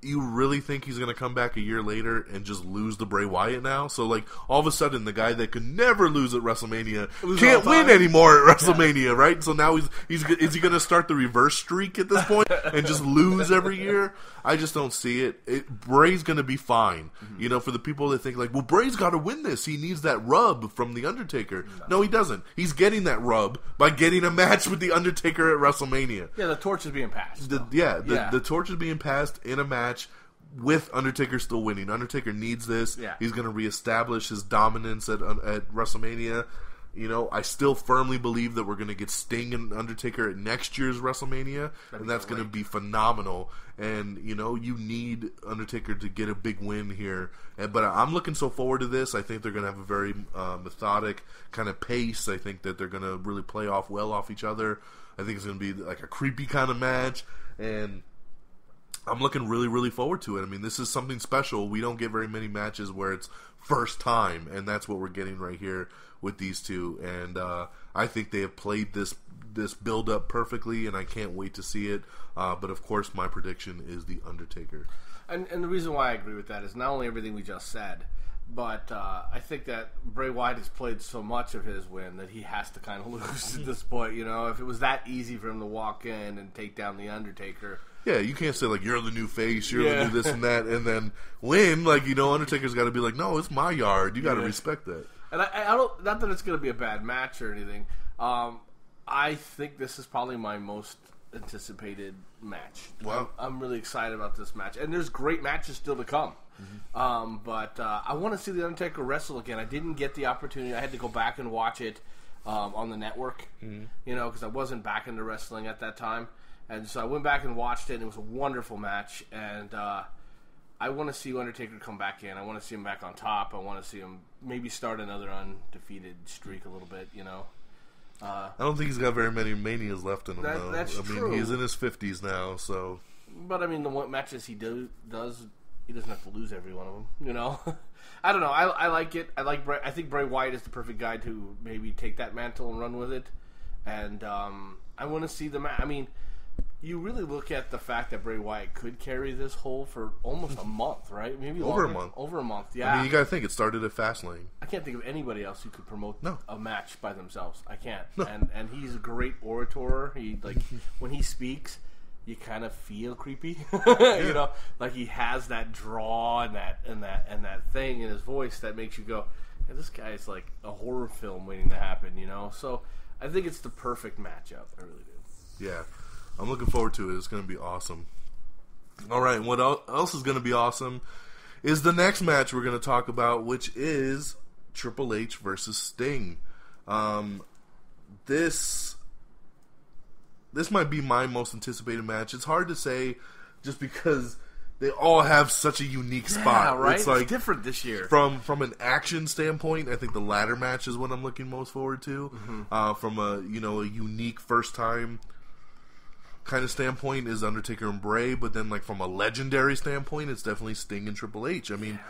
Speaker 6: You really think he's going to come back a year later and just lose to Bray Wyatt now? So, like, all of a sudden, the guy that could never lose at WrestleMania can't win anymore at WrestleMania, right? So now is he going to start the reverse streak at this point and just lose every year? I just don't see it. Bray's going to be fine. Mm-hmm. For the people that think, like, well, Bray's got to win this. He needs that rub from The Undertaker. No, he doesn't. He's getting that rub by getting a match with The Undertaker at WrestleMania.
Speaker 7: Yeah, the torch is being passed.
Speaker 6: The torch is being passed in a match with Undertaker still winning. Undertaker needs this.
Speaker 7: Yeah.
Speaker 6: He's going to reestablish his dominance at WrestleMania. You know, I still firmly believe that we're going to get Sting and Undertaker at next year's WrestleMania, and that's going to be phenomenal. And, you know, you need Undertaker to get a big win here. But I'm looking so forward to this. I think they're going to have a very methodic kind of pace. I think that they're going to really play well off each other. I think it's going to be like a creepy kind of match. And I'm looking really, really forward to it. I mean, this is something special. We don't get very many matches where it's first time, and that's what we're getting right here with these two. And I think they have played this build up perfectly, and I can't wait to see it. But of course, my prediction is the Undertaker. And
Speaker 7: the reason why I agree with that is not only everything we just said, but I think that Bray Wyatt has played so much of his win that he has to kind of lose at this point. You know, if it was that easy for him to walk in and take down the Undertaker.
Speaker 6: Yeah, you can't say, like, you're the new face, you're the new this and that, and then win. Like, you know, Undertaker's got to be like, no, it's my yard. You got to respect that.
Speaker 7: And I don't, not that it's going to be a bad match or anything. I think this is probably my most anticipated match.
Speaker 6: Wow.
Speaker 7: I'm really excited about this match. And there's great matches still to come. Mm-hmm. But I want to see the Undertaker wrestle again. I didn't get the opportunity. I had to go back and watch it on the network, you know, because I wasn't back into wrestling at that time. And so I went back and watched it, and it was a wonderful match. And I want to see Undertaker come back in. I want to see him back on top. I want to see him maybe start another undefeated streak a little bit, you know.
Speaker 6: I don't think he's got very many manias left in him, though.
Speaker 7: That's true.
Speaker 6: I mean, he's in his 50s now, so...
Speaker 7: But, I mean, the matches he does, he doesn't have to lose every one of them, you know? I don't know. I like it. I think Bray Wyatt is the perfect guy to maybe take that mantle and run with it. And I want to see the match. I mean... You really look at the fact that Bray Wyatt could carry this whole for almost a month, right? Maybe
Speaker 6: over
Speaker 7: longer.
Speaker 6: a month.
Speaker 7: Over a month, yeah.
Speaker 6: I mean, you got to think, it started at Fastlane.
Speaker 7: I can't think of anybody else who could promote
Speaker 6: No.
Speaker 7: a match by themselves. I can't.
Speaker 6: No.
Speaker 7: And he's a great orator. He when he speaks, you kind of feel creepy. You know, like he has that draw and that thing in his voice that makes you go, yeah, this guy's like a horror film waiting to happen, you know? So I think it's the perfect matchup. I really do.
Speaker 6: Yeah. I'm looking forward to it. It's going to be awesome. All right, and what else is going to be awesome is the next match we're going to talk about, which is Triple H versus Sting. This might be my most anticipated match. It's hard to say just because they all have such a unique spot.
Speaker 7: Yeah, right?
Speaker 6: It's like
Speaker 7: it's different this year.
Speaker 6: From an action standpoint, I think the ladder match is what I'm looking most forward to. Mm-hmm. From a unique first time kind of standpoint is Undertaker and Bray, but then like from a legendary standpoint, it's definitely Sting and Triple H. I mean,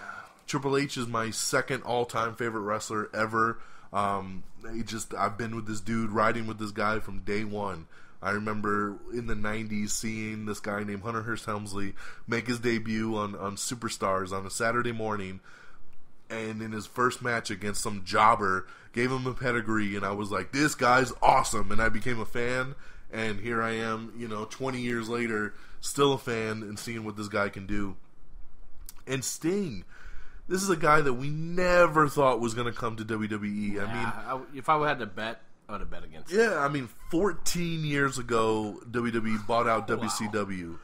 Speaker 6: Triple H is my second all-time favorite wrestler ever. I've been with this dude, riding with this guy from day one. I remember in the 90s seeing this guy named Hunter Hearst Helmsley make his debut on Superstars on a Saturday morning, and in his first match against some jobber, gave him a pedigree, and I was like, this guy's awesome, and I became a fan. And here I am, 20 years later, still a fan and seeing what this guy can do. And Sting, this is a guy that we never thought was going to come to WWE.
Speaker 7: Yeah, if I had to bet, I would have bet against him.
Speaker 6: Yeah, I mean, 14 years ago, WWE bought out WCW,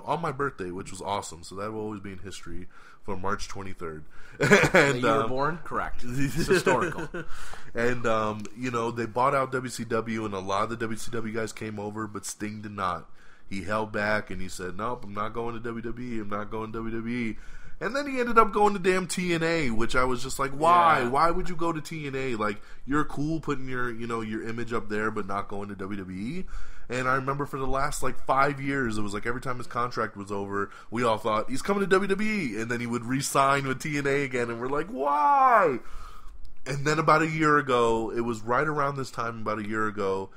Speaker 6: on my birthday, which was awesome. So that will always be in history for March 23rd. And,
Speaker 7: the year born? Correct. It's historical.
Speaker 6: And, they bought out WCW, and a lot of the WCW guys came over, but Sting did not. He held back, and he said, nope, I'm not going to WWE. I'm not going to WWE. And then he ended up going to damn TNA, which I was just like, why? Yeah. Why would you go to TNA? Like, you're cool putting your image up there, but not going to WWE. And I remember for the last 5 years, it was like every time his contract was over, we all thought he's coming to WWE, and then he would re-sign with TNA again, and we're like, why? And then about a year ago, it was right around this time, about a year ago,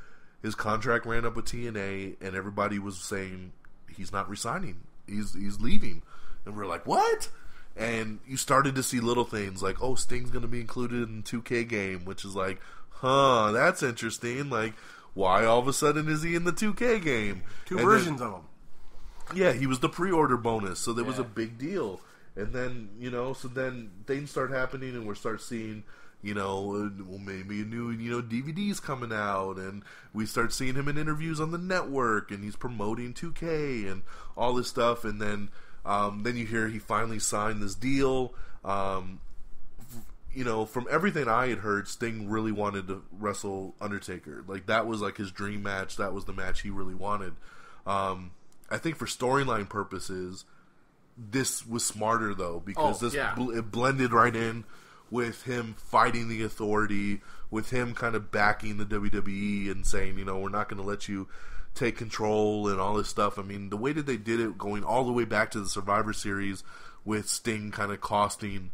Speaker 6: his contract ran up with TNA, and everybody was saying he's not re-signing. He's leaving. And we're like, what? And you started to see little things like, oh, Sting's going to be included in the 2K game, which is like, that's interesting. Like, why all of a sudden is he in the 2K game?
Speaker 7: Two versions of him.
Speaker 6: Yeah, he was the pre-order bonus, so that was a big deal. And then, so then things start happening, and we'll start seeing, maybe a new, DVDs coming out, and we start seeing him in interviews on the network, and he's promoting 2K and all this stuff, and then you hear he finally signed this deal. from everything I had heard, Sting really wanted to wrestle Undertaker. Like, that was like his dream match. That was the match he really wanted. I think for storyline purposes, this was smarter though, because it blended right in with him fighting the Authority, with him kind of backing the WWE and saying, we're not going to let you take control and all this stuff. I mean, the way that they did it, going all the way back to the Survivor Series, with Sting kind of costing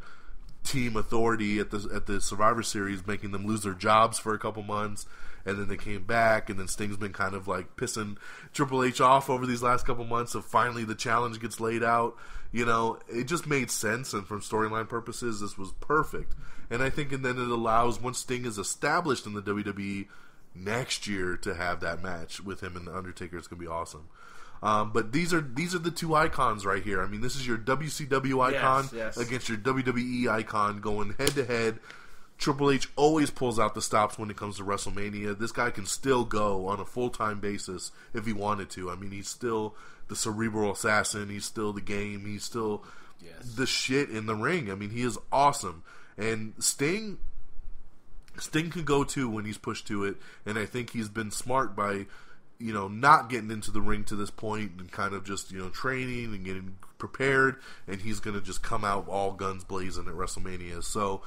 Speaker 6: Team Authority at the Survivor Series, making them lose their jobs for a couple months, and then they came back, and then Sting's been kind of like pissing Triple H off over these last couple months, so finally the challenge gets laid out. It just made sense, and from storyline purposes, this was perfect. And I think, and then it allows, once Sting is established in the WWE next year, to have that match with him and the Undertaker. It's going to be awesome. But these are the two icons right here. I mean, this is your WCW icon against your WWE icon going head to head. Triple H always pulls out the stops when it comes to WrestleMania. This guy can still go on a full-time basis if he wanted to. I mean, he's still the cerebral assassin. He's still the game. He's still the shit in the ring. I mean, he is awesome. And Sting can go too when he's pushed to it. And I think he's been smart by, not getting into the ring to this point and kind of just, training and getting prepared. And he's going to just come out all guns blazing at WrestleMania. So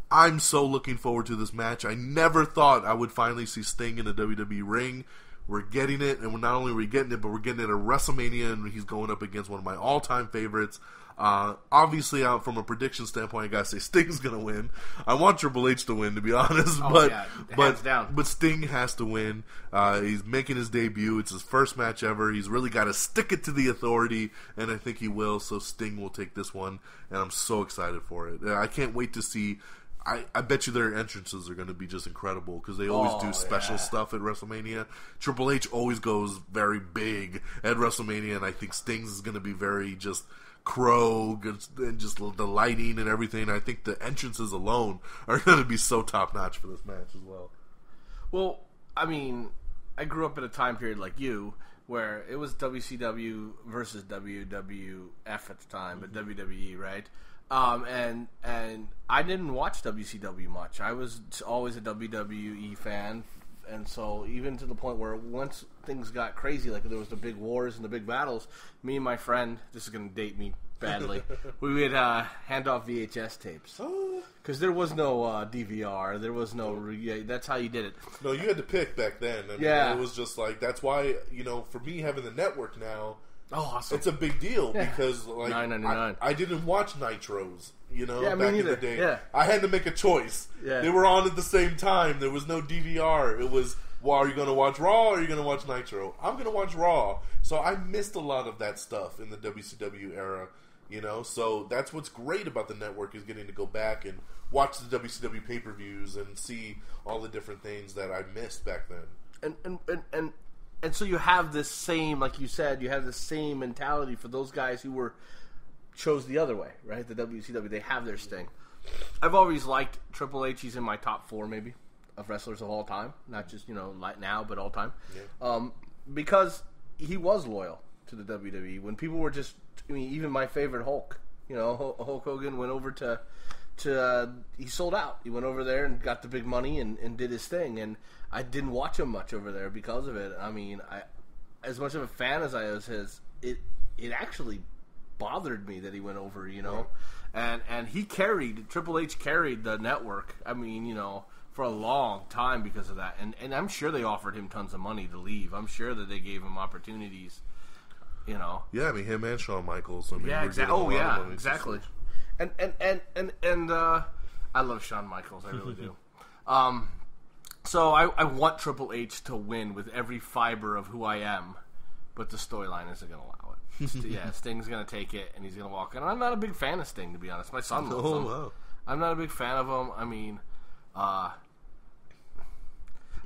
Speaker 6: I'm so looking forward to this match. I never thought I would finally see Sting in a WWE ring. We're getting it, and not only are we getting it, but we're getting it at WrestleMania, and he's going up against one of my all-time favorites. Obviously, from a prediction standpoint, I gotta say Sting's gonna win. I want Triple H to win, to be honest, but Sting has to win. He's making his debut. It's his first match ever. He's really got to stick it to the Authority, and I think he will. So Sting will take this one, and I'm so excited for it. I can't wait to see. I bet you their entrances are going to be just incredible, because they always do special stuff at WrestleMania. Triple H always goes very big at WrestleMania, and I think Sting's is going to be very just Krog and just the lighting and everything. I think the entrances alone are going to be so top-notch for this match as well.
Speaker 7: Well, I mean, I grew up in a time period like you where it was WCW versus WWF at the time, but WWE, right? And I didn't watch WCW much. I was always a WWE fan, and so even to the point where once things got crazy, like there was the big wars and the big battles, me and my friend, this is going to date me badly, we would hand off VHS tapes. Because there was no DVR, there was no... that's how you did it.
Speaker 6: No, you had to pick back then. I mean, it was just like... That's why, for me having the network now...
Speaker 7: Oh, awesome.
Speaker 6: It's a big deal because like
Speaker 7: $9.99.
Speaker 6: I didn't watch Nitros, back
Speaker 7: me
Speaker 6: in the day.
Speaker 7: Yeah.
Speaker 6: I had to make a choice.
Speaker 7: Yeah.
Speaker 6: They were on at the same time. There was no DVR. It was, well, are you going to watch Raw or are you going to watch Nitro? I'm going to watch Raw. So I missed a lot of that stuff in the WCW era, So that's what's great about the network, is getting to go back and watch the WCW pay-per-views and see all the different things that I missed back then.
Speaker 7: And so you have this same, like you said, you have the same mentality for those guys who chose the other way, right? The WCW, they have their Sting. I've always liked Triple H. He's in my top 4, maybe, of wrestlers of all time. Not just, like now, but all time. Yeah. Because he was loyal to the WWE. When people were just, even my favorite Hulk, Hulk Hogan went over to he sold out. He went over there and got the big money and did his thing. And I didn't watch him much over there because of it. I mean, as much of a fan as I was it actually bothered me that he went over, and he Triple H carried the network. I mean, for a long time because of that. And I'm sure they offered him tons of money to leave. I'm sure that they gave him opportunities, Yeah,
Speaker 6: I mean, him and Shawn Michaels. I mean,
Speaker 7: exactly. Oh, yeah, exactly. And I love Shawn Michaels. I really do. So I want Triple H to win with every fiber of who I am, but the storyline isn't going to allow it. Sting's going to take it, and he's going to walk in. And I'm not a big fan of Sting, to be honest. My son loves him. Wow. I'm not a big fan of him. I mean, I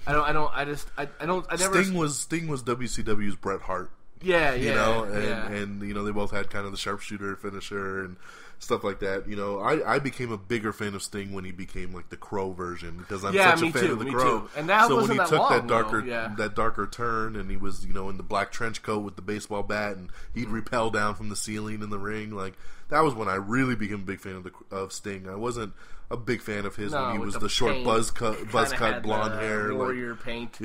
Speaker 7: never.
Speaker 6: Sting was WCW's Bret Hart.
Speaker 7: Yeah,
Speaker 6: and they both had kind of the sharpshooter finisher, and stuff like that. You know, I became a bigger fan of Sting when he became like the Crow version because I'm
Speaker 7: Yeah,
Speaker 6: such
Speaker 7: me
Speaker 6: a fan
Speaker 7: too,
Speaker 6: of the
Speaker 7: me
Speaker 6: Crow.
Speaker 7: too. And that
Speaker 6: so when
Speaker 7: wasn't
Speaker 6: he
Speaker 7: that
Speaker 6: took
Speaker 7: long,
Speaker 6: that darker
Speaker 7: though, yeah.
Speaker 6: that darker turn and he was, you know, in the black trench coat with the baseball bat and he'd rappel down from the ceiling in the ring, like that was when I really became a big fan of Sting. I wasn't a big fan of his when he was the short
Speaker 7: paint,
Speaker 6: buzz cut blonde hair,
Speaker 7: warrior
Speaker 6: like,
Speaker 7: paint.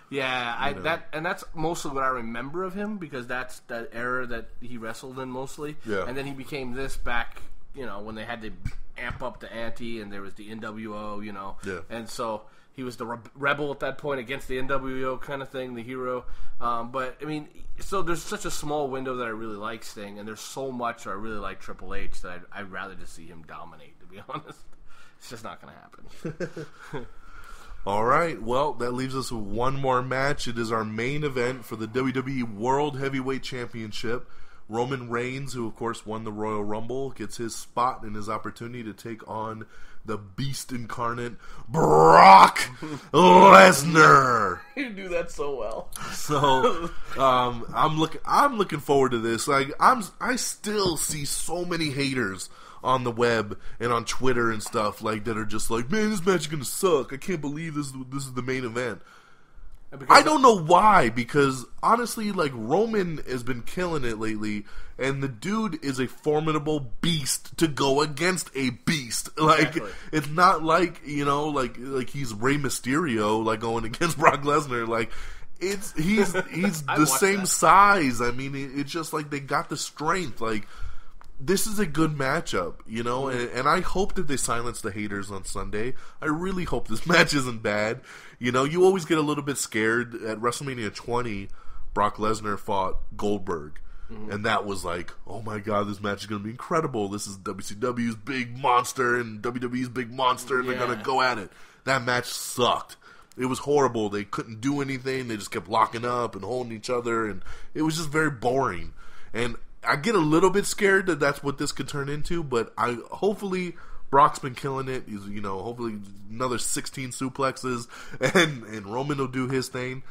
Speaker 6: Yeah,
Speaker 7: that's mostly what I remember of him because that's that era that he wrestled in mostly.
Speaker 6: Yeah.
Speaker 7: And then he became this back, you know, when they had to amp up the ante and there was the NWO, you know.
Speaker 6: Yeah.
Speaker 7: And so he was the rebel at that point against the NWO kind of thing, the hero. But I mean, so there's such a small window that I really like Sting, and there's so much where I really like Triple H that I'd rather just see him dominate. To be honest, it's just not going to happen.
Speaker 6: All right, well, that leaves us with one more match. It is our main event for the WWE World Heavyweight Championship. Roman Reigns, who of course won the Royal Rumble, gets his spot and his opportunity to take on the Beast Incarnate, Brock Lesnar.
Speaker 7: You do that so well.
Speaker 6: So I'm looking forward to this. Like I still see so many haters on the web and on Twitter and stuff like that are just like, man, this match is gonna suck. I can't believe this is the main event. I don't know why, because honestly, like, Roman has been killing it lately, and the dude is a formidable beast to go against a beast. Like,
Speaker 7: Exactly.
Speaker 6: It's not like, you know, like he's Rey Mysterio, like, going against Brock Lesnar. Like, he's the same size. I mean, it's just like they got the strength. Like, this is a good matchup, you know, and I hope that they silence the haters on Sunday. I really hope this match isn't bad. You know, you always get a little bit scared. At WrestleMania 20, Brock Lesnar fought Goldberg, and that was like, oh my god, this match is going to be incredible. This is WCW's big monster and WWE's big monster, and they're going to go at it. That match sucked. It was horrible. They couldn't do anything. They just kept locking up and holding each other, and it was just very boring. And I get a little bit scared that that's what this could turn into, but hopefully Brock's been killing it. He's, you know, hopefully another 16 suplexes, and Roman will do his thing.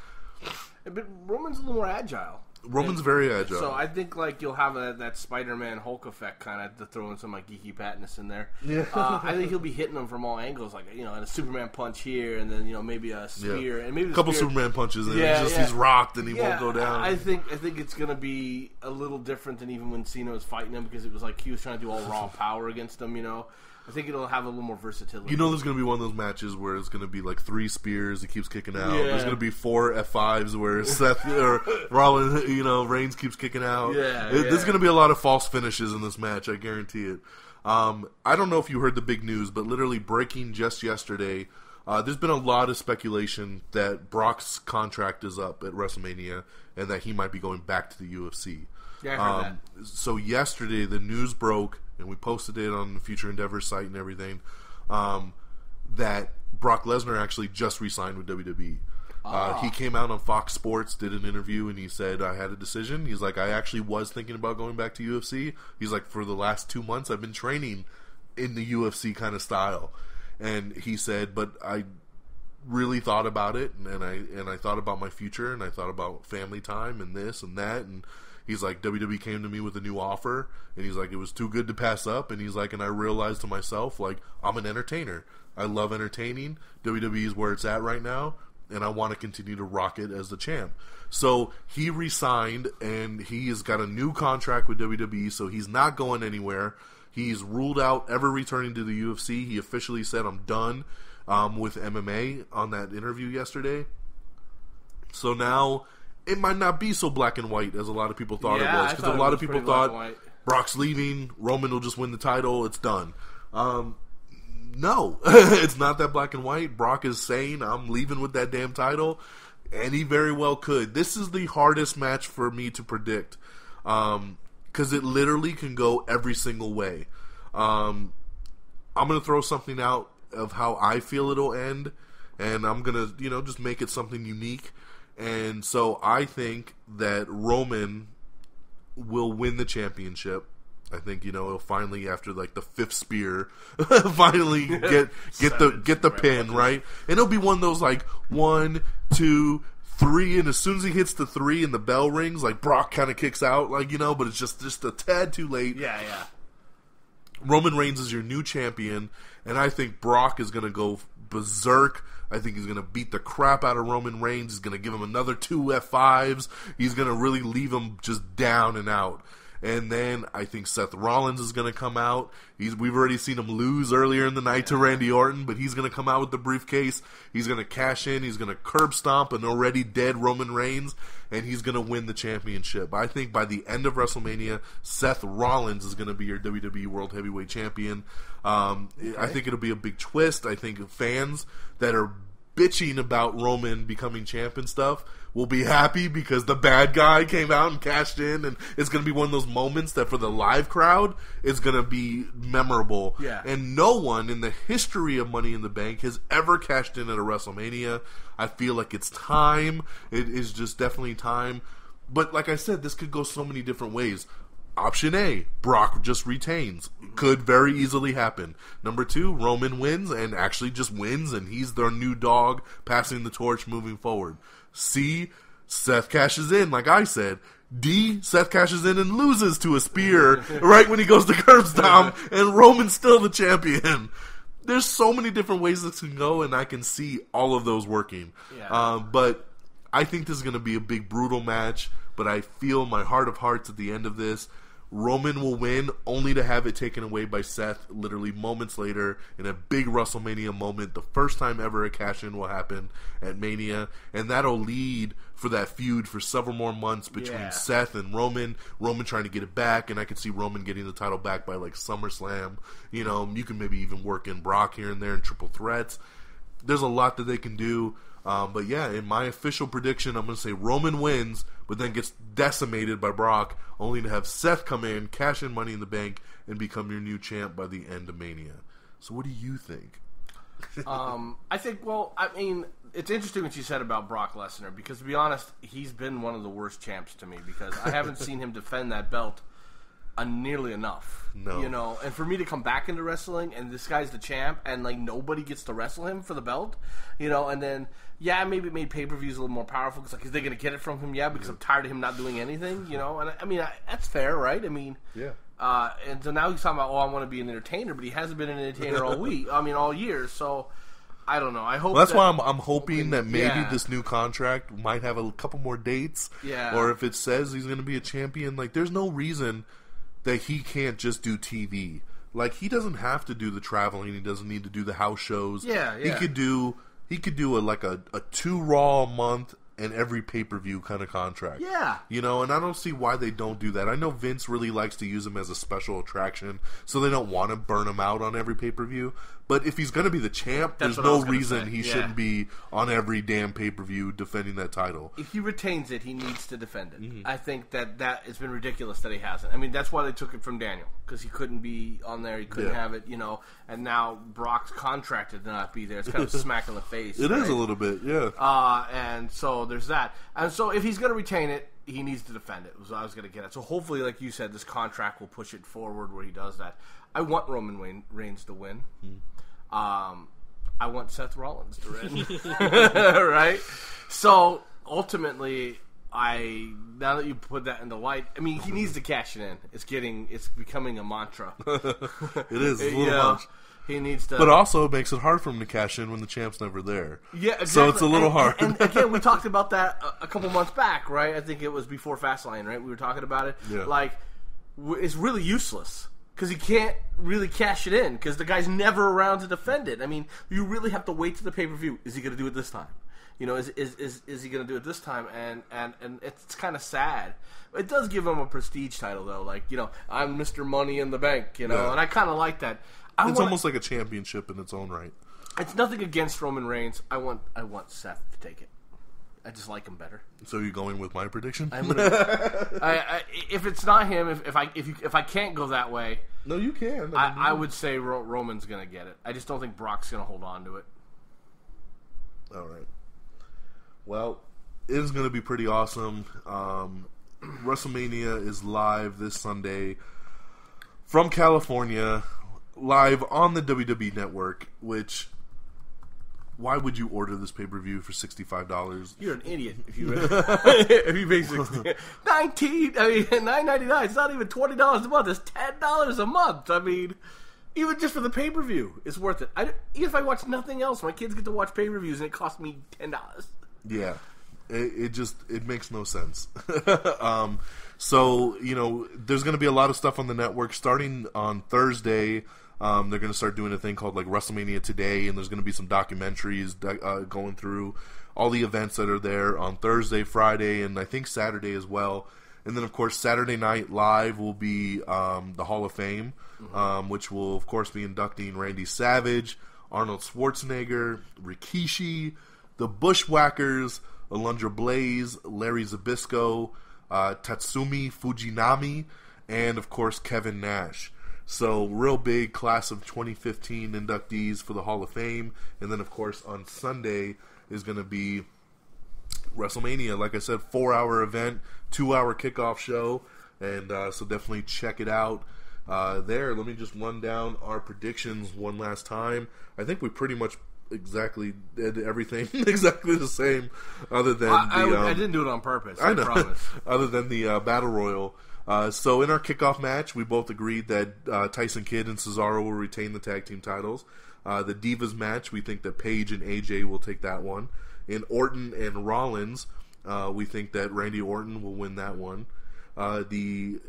Speaker 7: But Roman's a little more agile.
Speaker 6: Roman's very agile.
Speaker 7: So I think like you'll have that Spider-Man Hulk effect kind of to throw in some like Geeky Patness in there.
Speaker 6: Yeah.
Speaker 7: I think he'll be hitting them from all angles, like, you know, and a Superman punch here, and then, you know, maybe a spear, and maybe
Speaker 6: a couple Superman punches, and he's rocked and he won't go down.
Speaker 7: I think it's gonna be a little different than even when Cena was fighting him, because it was like he was trying to do all raw power against him, you know. I think it'll have a little more versatility.
Speaker 6: You know, there's going to be one of those matches where it's going to be like 3 spears, he keeps kicking out.
Speaker 7: Yeah.
Speaker 6: There's going to be 4 F5s where Seth or Rollins, you know, Reigns keeps kicking out. There's going to be a lot of false finishes in this match, I guarantee it. I don't know if you heard the big news, but literally breaking just yesterday, there's been a lot of speculation that Brock's contract is up at WrestleMania and that he might be going back to the UFC.
Speaker 7: Yeah, I heard that.
Speaker 6: So yesterday, the news broke, and we posted it on the Future Endeavor site and everything, that Brock Lesnar actually just re-signed with WWE. He came out on Fox Sports, did an interview, and he said, I had a decision. He's like, I actually was thinking about going back to UFC. He's like, for the last 2 months, I've been training in the UFC kind of style. And he said, but I really thought about it, and I thought about my future, and I thought about family time and this and that, and he's like, WWE came to me with a new offer, and he's like, it was too good to pass up, and he's like, and I realized to myself, like, I'm an entertainer. I love entertaining. WWE is where it's at right now, and I want to continue to rock it as the champ. So he re-signed, and he has got a new contract with WWE, so he's not going anywhere. He's ruled out ever returning to the UFC. He officially said, I'm done with MMA on that interview yesterday. So now it might not be so black and white as a lot of people thought it was. Because a lot of people thought Brock's leaving, Roman will just win the title, it's done. No, it's not that black and white. Brock is saying, I'm leaving with that damn title, and he very well could. This is the hardest match for me to predict, because it literally can go every single way. I'm going to throw something out of how I feel it'll end, and I'm going to, just make it something unique. And so I think that Roman will win the championship. I think, he'll finally, after like the 5th spear, finally get the pin, right? And it'll be one of those like 1, 2, 3, and as soon as he hits the 3 and the bell rings, like Brock kind of kicks out, like, but it's just a tad too late.
Speaker 7: Yeah.
Speaker 6: Roman Reigns is your new champion, and I think Brock is going to go berserk. I think he's going to beat the crap out of Roman Reigns. He's going to give him another 2 F5s. He's going to really leave him just down and out. And then I think Seth Rollins is going to come out. We've already seen him lose earlier in the night to Randy Orton, but he's going to come out with the briefcase. He's going to cash in. He's going to curb stomp an already dead Roman Reigns, and he's going to win the championship. I think by the end of WrestleMania, Seth Rollins is going to be your WWE World Heavyweight Champion. I think it'll be a big twist. I think fans that are bitching about Roman becoming champ and stuff will be happy because the bad guy came out and cashed in, and it's going to be one of those moments that for the live crowd is going to be memorable.
Speaker 7: Yeah.
Speaker 6: And no one in the history of Money in the Bank has ever cashed in at a WrestleMania. I feel like it's time. It is just definitely time. But like I said, this could go so many different ways. Option A, Brock just retains. Could very easily happen. Number 2, Roman wins and actually just wins, and he's their new dog passing the torch moving forward. C, Seth cashes in, like I said. D, Seth cashes in and loses to a spear right when he goes to curb stomp, and Roman's still the champion. There's so many different ways this can go, and I can see all of those working.
Speaker 7: Yeah.
Speaker 6: But I think this is going to be a big, brutal match, but I feel my heart of hearts at the end of this, Roman will win, only to have it taken away by Seth literally moments later in a big WrestleMania moment. The first time ever a cash-in will happen at Mania, and that'll lead for that feud for several more months between Seth and Roman. Roman trying to get it back, and I could see Roman getting the title back by like SummerSlam. You know, you can maybe even work in Brock here and there in triple threats. There's a lot that they can do. But yeah, in my official prediction, I'm going to say Roman wins, but then gets decimated by Brock, only to have Seth come in, cash in Money in the Bank, and become your new champ by the end of Mania. So what do you think?
Speaker 7: I think, well, I mean, it's interesting what you said about Brock Lesnar, because to be honest, he's been one of the worst champs to me, because I haven't seen him defend that belt nearly enough.
Speaker 6: No.
Speaker 7: You know, and for me to come back into wrestling and this guy's the champ and like nobody gets to wrestle him for the belt, you know, and then maybe it made pay-per-views a little more powerful because like, is they going to get it from him? Yeah, because I'm tired of him not doing anything, you know, and I mean, that's fair, right? I mean,
Speaker 6: yeah.
Speaker 7: And so now he's talking about, I want to be an entertainer, but he hasn't been an entertainer all year, so I don't know. I hope
Speaker 6: that's why I'm hoping that maybe this new contract might have a couple more dates.
Speaker 7: Yeah.
Speaker 6: Or if it says he's going to be a champion, like there's no reason that he can't just do TV. Like he doesn't have to do the traveling. He doesn't need to do the house shows.
Speaker 7: Yeah.
Speaker 6: He could do a 2 Raw a month and every pay-per-view kind of contract.
Speaker 7: Yeah.
Speaker 6: You know, and I don't see why they don't do that. I know Vince really likes to use him as a special attraction, so they don't want to burn him out on every pay-per-view. But if he's going to be the champ, there's no reason he shouldn't be on every damn pay-per-view defending that title.
Speaker 7: If he retains it, he needs to defend it.
Speaker 6: Mm-hmm.
Speaker 7: I think that it's been ridiculous that he hasn't. I mean, that's why they took it from Daniel, because he couldn't be on there, he couldn't have it, you know, and now Brock's contracted to not be there. It's kind of a smack in the face.
Speaker 6: It is a little bit, yeah.
Speaker 7: And so there's that. And so if he's going to retain it, he needs to defend it, was what I was going to get at. So hopefully, like you said, this contract will push it forward where he does that. I want Roman Reigns to win. I want Seth Rollins to win. Right? So ultimately, now that you put that in the light, I mean, he needs to cash it in. It's becoming a mantra.
Speaker 6: It is a little much.
Speaker 7: He needs to,
Speaker 6: but also it makes it hard for him to cash in when the champ's never there.
Speaker 7: Yeah, exactly.
Speaker 6: So it's a little hard.
Speaker 7: And again, we talked about that a couple months back, right? I think it was before Fastlane, right? We were talking about it.
Speaker 6: Yeah.
Speaker 7: Like, it's really useless because he can't really cash it in because the guy's never around to defend it. I mean, you really have to wait to the pay-per-view. Is he going to do it this time? You know, is he going to do it this time? And it's kind of sad. It does give him a prestige title, though. Like, you know, I'm Mr. Money in the Bank, you know, and I kind of like that.
Speaker 6: It's almost like a championship in its own right.
Speaker 7: It's nothing against Roman Reigns. I want Seth to take it. I just like him better.
Speaker 6: So you're going with my prediction?
Speaker 7: I'm gonna, if it's not him, if I can't go that way,
Speaker 6: no, you can.
Speaker 7: I would say Roman's gonna get it. I just don't think Brock's gonna hold on to it.
Speaker 6: All right. Well, it is gonna be pretty awesome. WrestleMania is live this Sunday from California, live on the WWE Network, which why would you order this pay-per-view for $65?
Speaker 7: You're an idiot if you if you pay $9.99. It's not even $20 a month. It's $10 a month. I mean, even just for the pay-per-view, it's worth it. Even if I watch nothing else, my kids get to watch pay-per-views, and it costs me $10.
Speaker 6: Yeah, it makes no sense. So, there's going to be a lot of stuff on the network starting on Thursday. They're going to start doing a thing called like Wrestlemania Today, and there's going to be some documentaries going through all the events that are there on Thursday, Friday, and I think Saturday as well. And then, of course, Saturday Night Live will be the Hall of Fame, which will, of course, be inducting Randy Savage, Arnold Schwarzenegger, Rikishi, the Bushwhackers, Alundra Blaze, Larry Zbyszko, Tatsumi Fujinami, and, of course, Kevin Nash. So, real big class of 2015 inductees for the Hall of Fame. And then, of course, on Sunday is going to be WrestleMania. Like I said, 4-hour event, 2-hour kickoff show. And so definitely check it out there. Let me just run down our predictions one last time. I think we pretty much exactly did everything exactly the same, other than
Speaker 7: I didn't do it on purpose. I promise.
Speaker 6: Other than the Battle Royal. So in our kickoff match, we both agreed that Tyson Kidd and Cesaro will retain the tag team titles. The Divas match, we think that Paige and AJ will take that one. In Orton and Rollins, we think that Randy Orton will win that one. The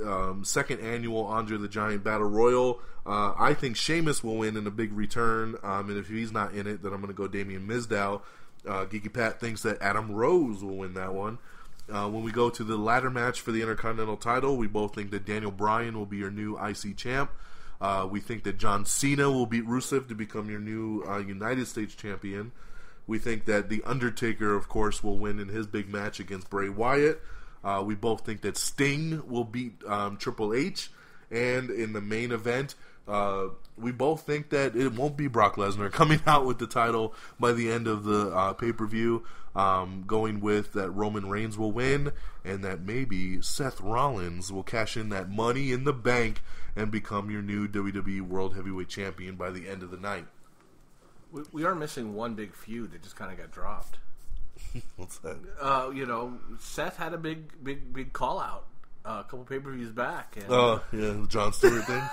Speaker 6: second annual Andre the Giant Battle Royal, I think Sheamus will win in a big return. And if he's not in it, then I'm going to go Damian Mizdow. Geeky Pat thinks that Adam Rose will win that one. When we go to the ladder match for the Intercontinental title, we both think that Daniel Bryan will be your new IC champ. We think that John Cena will beat Rusev to become your new United States champion. We think that The Undertaker, of course, will win in his big match against Bray Wyatt. We both think that Sting will beat Triple H. And in the main event, we both think that it won't be Brock Lesnar coming out with the title by the end of the pay-per-view. Going with that Roman Reigns will win, and that maybe Seth Rollins will cash in that Money in the Bank and become your new WWE World Heavyweight Champion by the end of the night.
Speaker 7: We are missing one big feud that just kind of got dropped.
Speaker 6: What's that?
Speaker 7: Seth had a big call out a couple pay-per-views back. And,
Speaker 6: the Jon Stewart thing.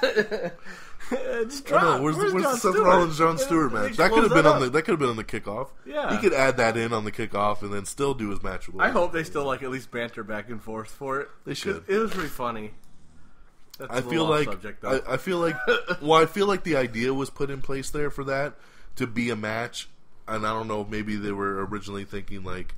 Speaker 7: It's dropped.
Speaker 6: Where's
Speaker 7: Jon
Speaker 6: the Seth
Speaker 7: Stewart?
Speaker 6: Rollins Jon Stewart match? That could have been
Speaker 7: up.
Speaker 6: that could have been on the kickoff.
Speaker 7: Yeah,
Speaker 6: he could add that in on the kickoff and then still do his match with.
Speaker 7: I hope they still at least banter back and forth for it.
Speaker 6: They should.
Speaker 7: It was pretty funny. That's
Speaker 6: I feel like I feel like the idea was put in place there for that to be a match, and I don't know. Maybe they were originally thinking like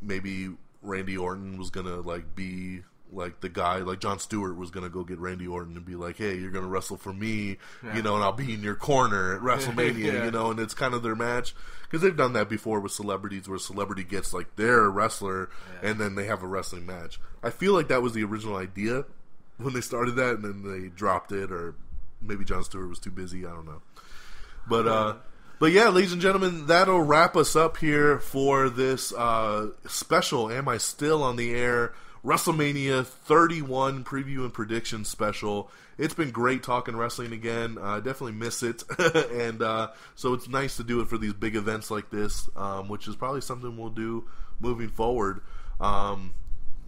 Speaker 6: maybe Randy Orton was gonna be like the guy, like Jon Stewart was gonna go get Randy Orton and be like, "Hey, you're gonna wrestle for me, and I'll be in your corner at WrestleMania," and it's kind of their match because they've done that before with celebrities, where a celebrity gets like their wrestler and then they have a wrestling match. I feel like that was the original idea when they started that, and then they dropped it, or maybe Jon Stewart was too busy. I don't know, But yeah, ladies and gentlemen, that'll wrap us up here for this special Am I Still on the Air WrestleMania 31 preview and prediction special. It's been great talking wrestling again. I definitely miss it. And so it's nice to do it for these big events like this, which is probably something we'll do moving forward.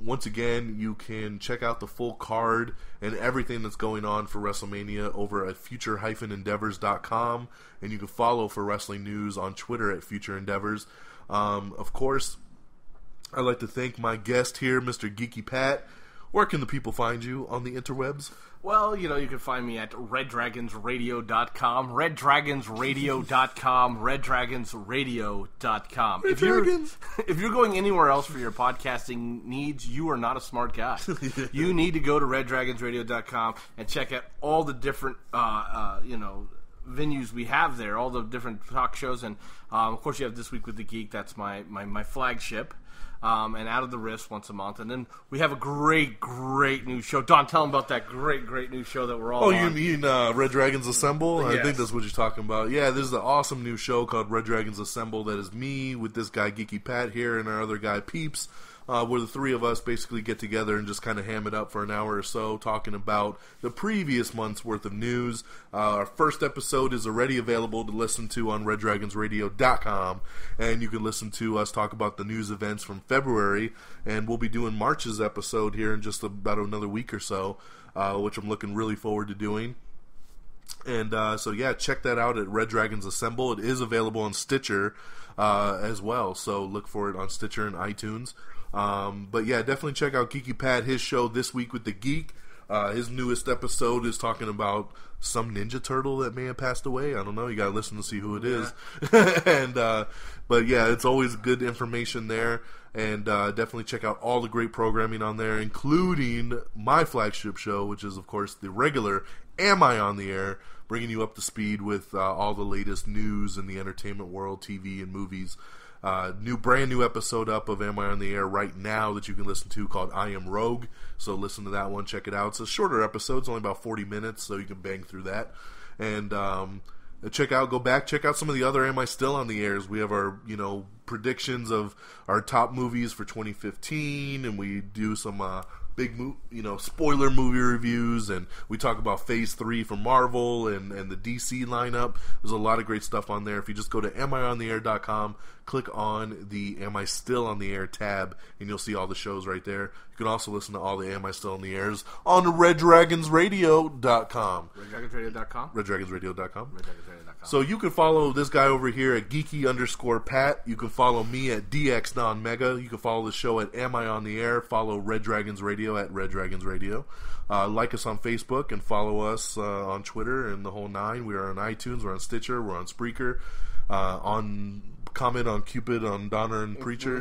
Speaker 6: Once again, you can check out the full card and everything that's going on for WrestleMania over at future-endeavors.com, and you can follow for wrestling news on Twitter at Future Endeavors. Of course, I'd like to thank my guest here, Mr. Geeky Pat. Where can the people find you on the interwebs?
Speaker 7: Well, you can find me at reddragonsradio.com, reddragonsradio.com, reddragonsradio.com. If you're going anywhere else for your podcasting needs, you are not a smart guy. You need to go to reddragonsradio.com and check out all the different, venues we have there, all the different talk shows. And, of course, you have This Week with the Geek. That's my flagship. And Out of the Wrist once a month. And then we have a great new show. Don, tell them about that great new show that we're all on.
Speaker 6: Oh, you mean Red Dragons Assemble?
Speaker 7: Yes.
Speaker 6: I think that's what you're talking about. Yeah, this is an awesome new show called Red Dragons Assemble that is me with this guy Geeky Pat here and our other guy Peeps. where the three of us basically get together and just kind of ham it up for an hour or so, talking about the previous month's worth of news. Our first episode is already available to listen to on RedDragonsRadio.com, and you can listen to us talk about the news events from February, and we'll be doing March's episode here in just about another week or so, which I'm looking really forward to doing. And so yeah, check that out at Red Dragons Assemble. It is available on Stitcher as well, so look for it on Stitcher and iTunes. But yeah, definitely check out Geeky Pat, his show This Week with the Geek. His newest episode is talking about some Ninja Turtle that may have passed away. I don't know. You gotta listen to see who it is. And but yeah, it's always good information there. And definitely check out all the great programming on there, including my flagship show, which is, of course, the regular Am I on the Air, bringing you up to speed with all the latest news in the entertainment world, TV and movies. Brand new episode up of Am I on the Air right now that you can listen to called I Am Rogue. So listen to that one, check it out. It's a shorter episode, it's only about 40 minutes, so you can bang through that. And check out some of the other Am I Still on the Airs. We have our, predictions of our top movies for 2015, and we do some big spoiler movie reviews, and we talk about Phase 3 for Marvel and the DC lineup. There's a lot of great stuff on there. If you just go to amiontheair.com, click on the Am I Still on the Air tab, and you'll see all the shows right there. You can also listen to all the Am I Still on the Airs on RedDragonsRadio.com.
Speaker 7: RedDragonsRadio.com?
Speaker 6: RedDragonsRadio.com.
Speaker 7: RedDragonsRadio.com.
Speaker 6: So you can follow this guy over here at Geeky_Pat. You can follow me at DONMEGA. You can follow the show at Am I on the Air. Follow Red Dragons Radio at Red Dragons Radio. Like us on Facebook and follow us on Twitter and the whole nine. We are on iTunes. We're on Stitcher. We're on Spreaker. Comment on Cupid, on Donner and Preacher.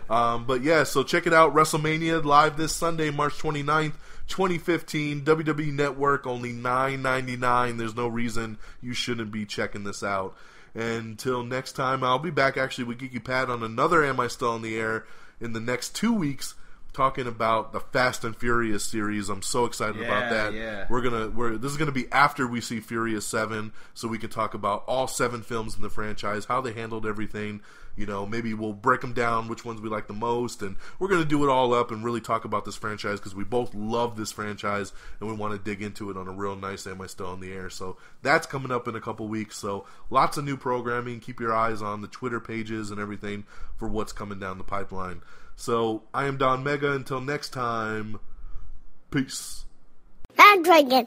Speaker 6: But yeah, so check it out. Wrestlemania live this Sunday, March 29th, 2015. WWE Network, only $9.99. There's no reason you shouldn't be checking this out. Until next time, I'll be back actually with Geeky Pat on another Am I Still on the Air in the next 2 weeks, talking about the Fast and Furious series. I'm so excited about that.
Speaker 7: Yeah.
Speaker 6: This is gonna be after we see Furious 7, so we can talk about all 7 films in the franchise, how they handled everything. Maybe we'll break them down, which ones we like the most, and we're gonna do it all up and really talk about this franchise because we both love this franchise and we want to dig into it on a real nice Am I Still on the Air. So that's coming up in a couple weeks. So lots of new programming. Keep your eyes on the Twitter pages and everything for what's coming down the pipeline. So, I am DONMEGA. Until next time, peace.
Speaker 8: Red Dragon.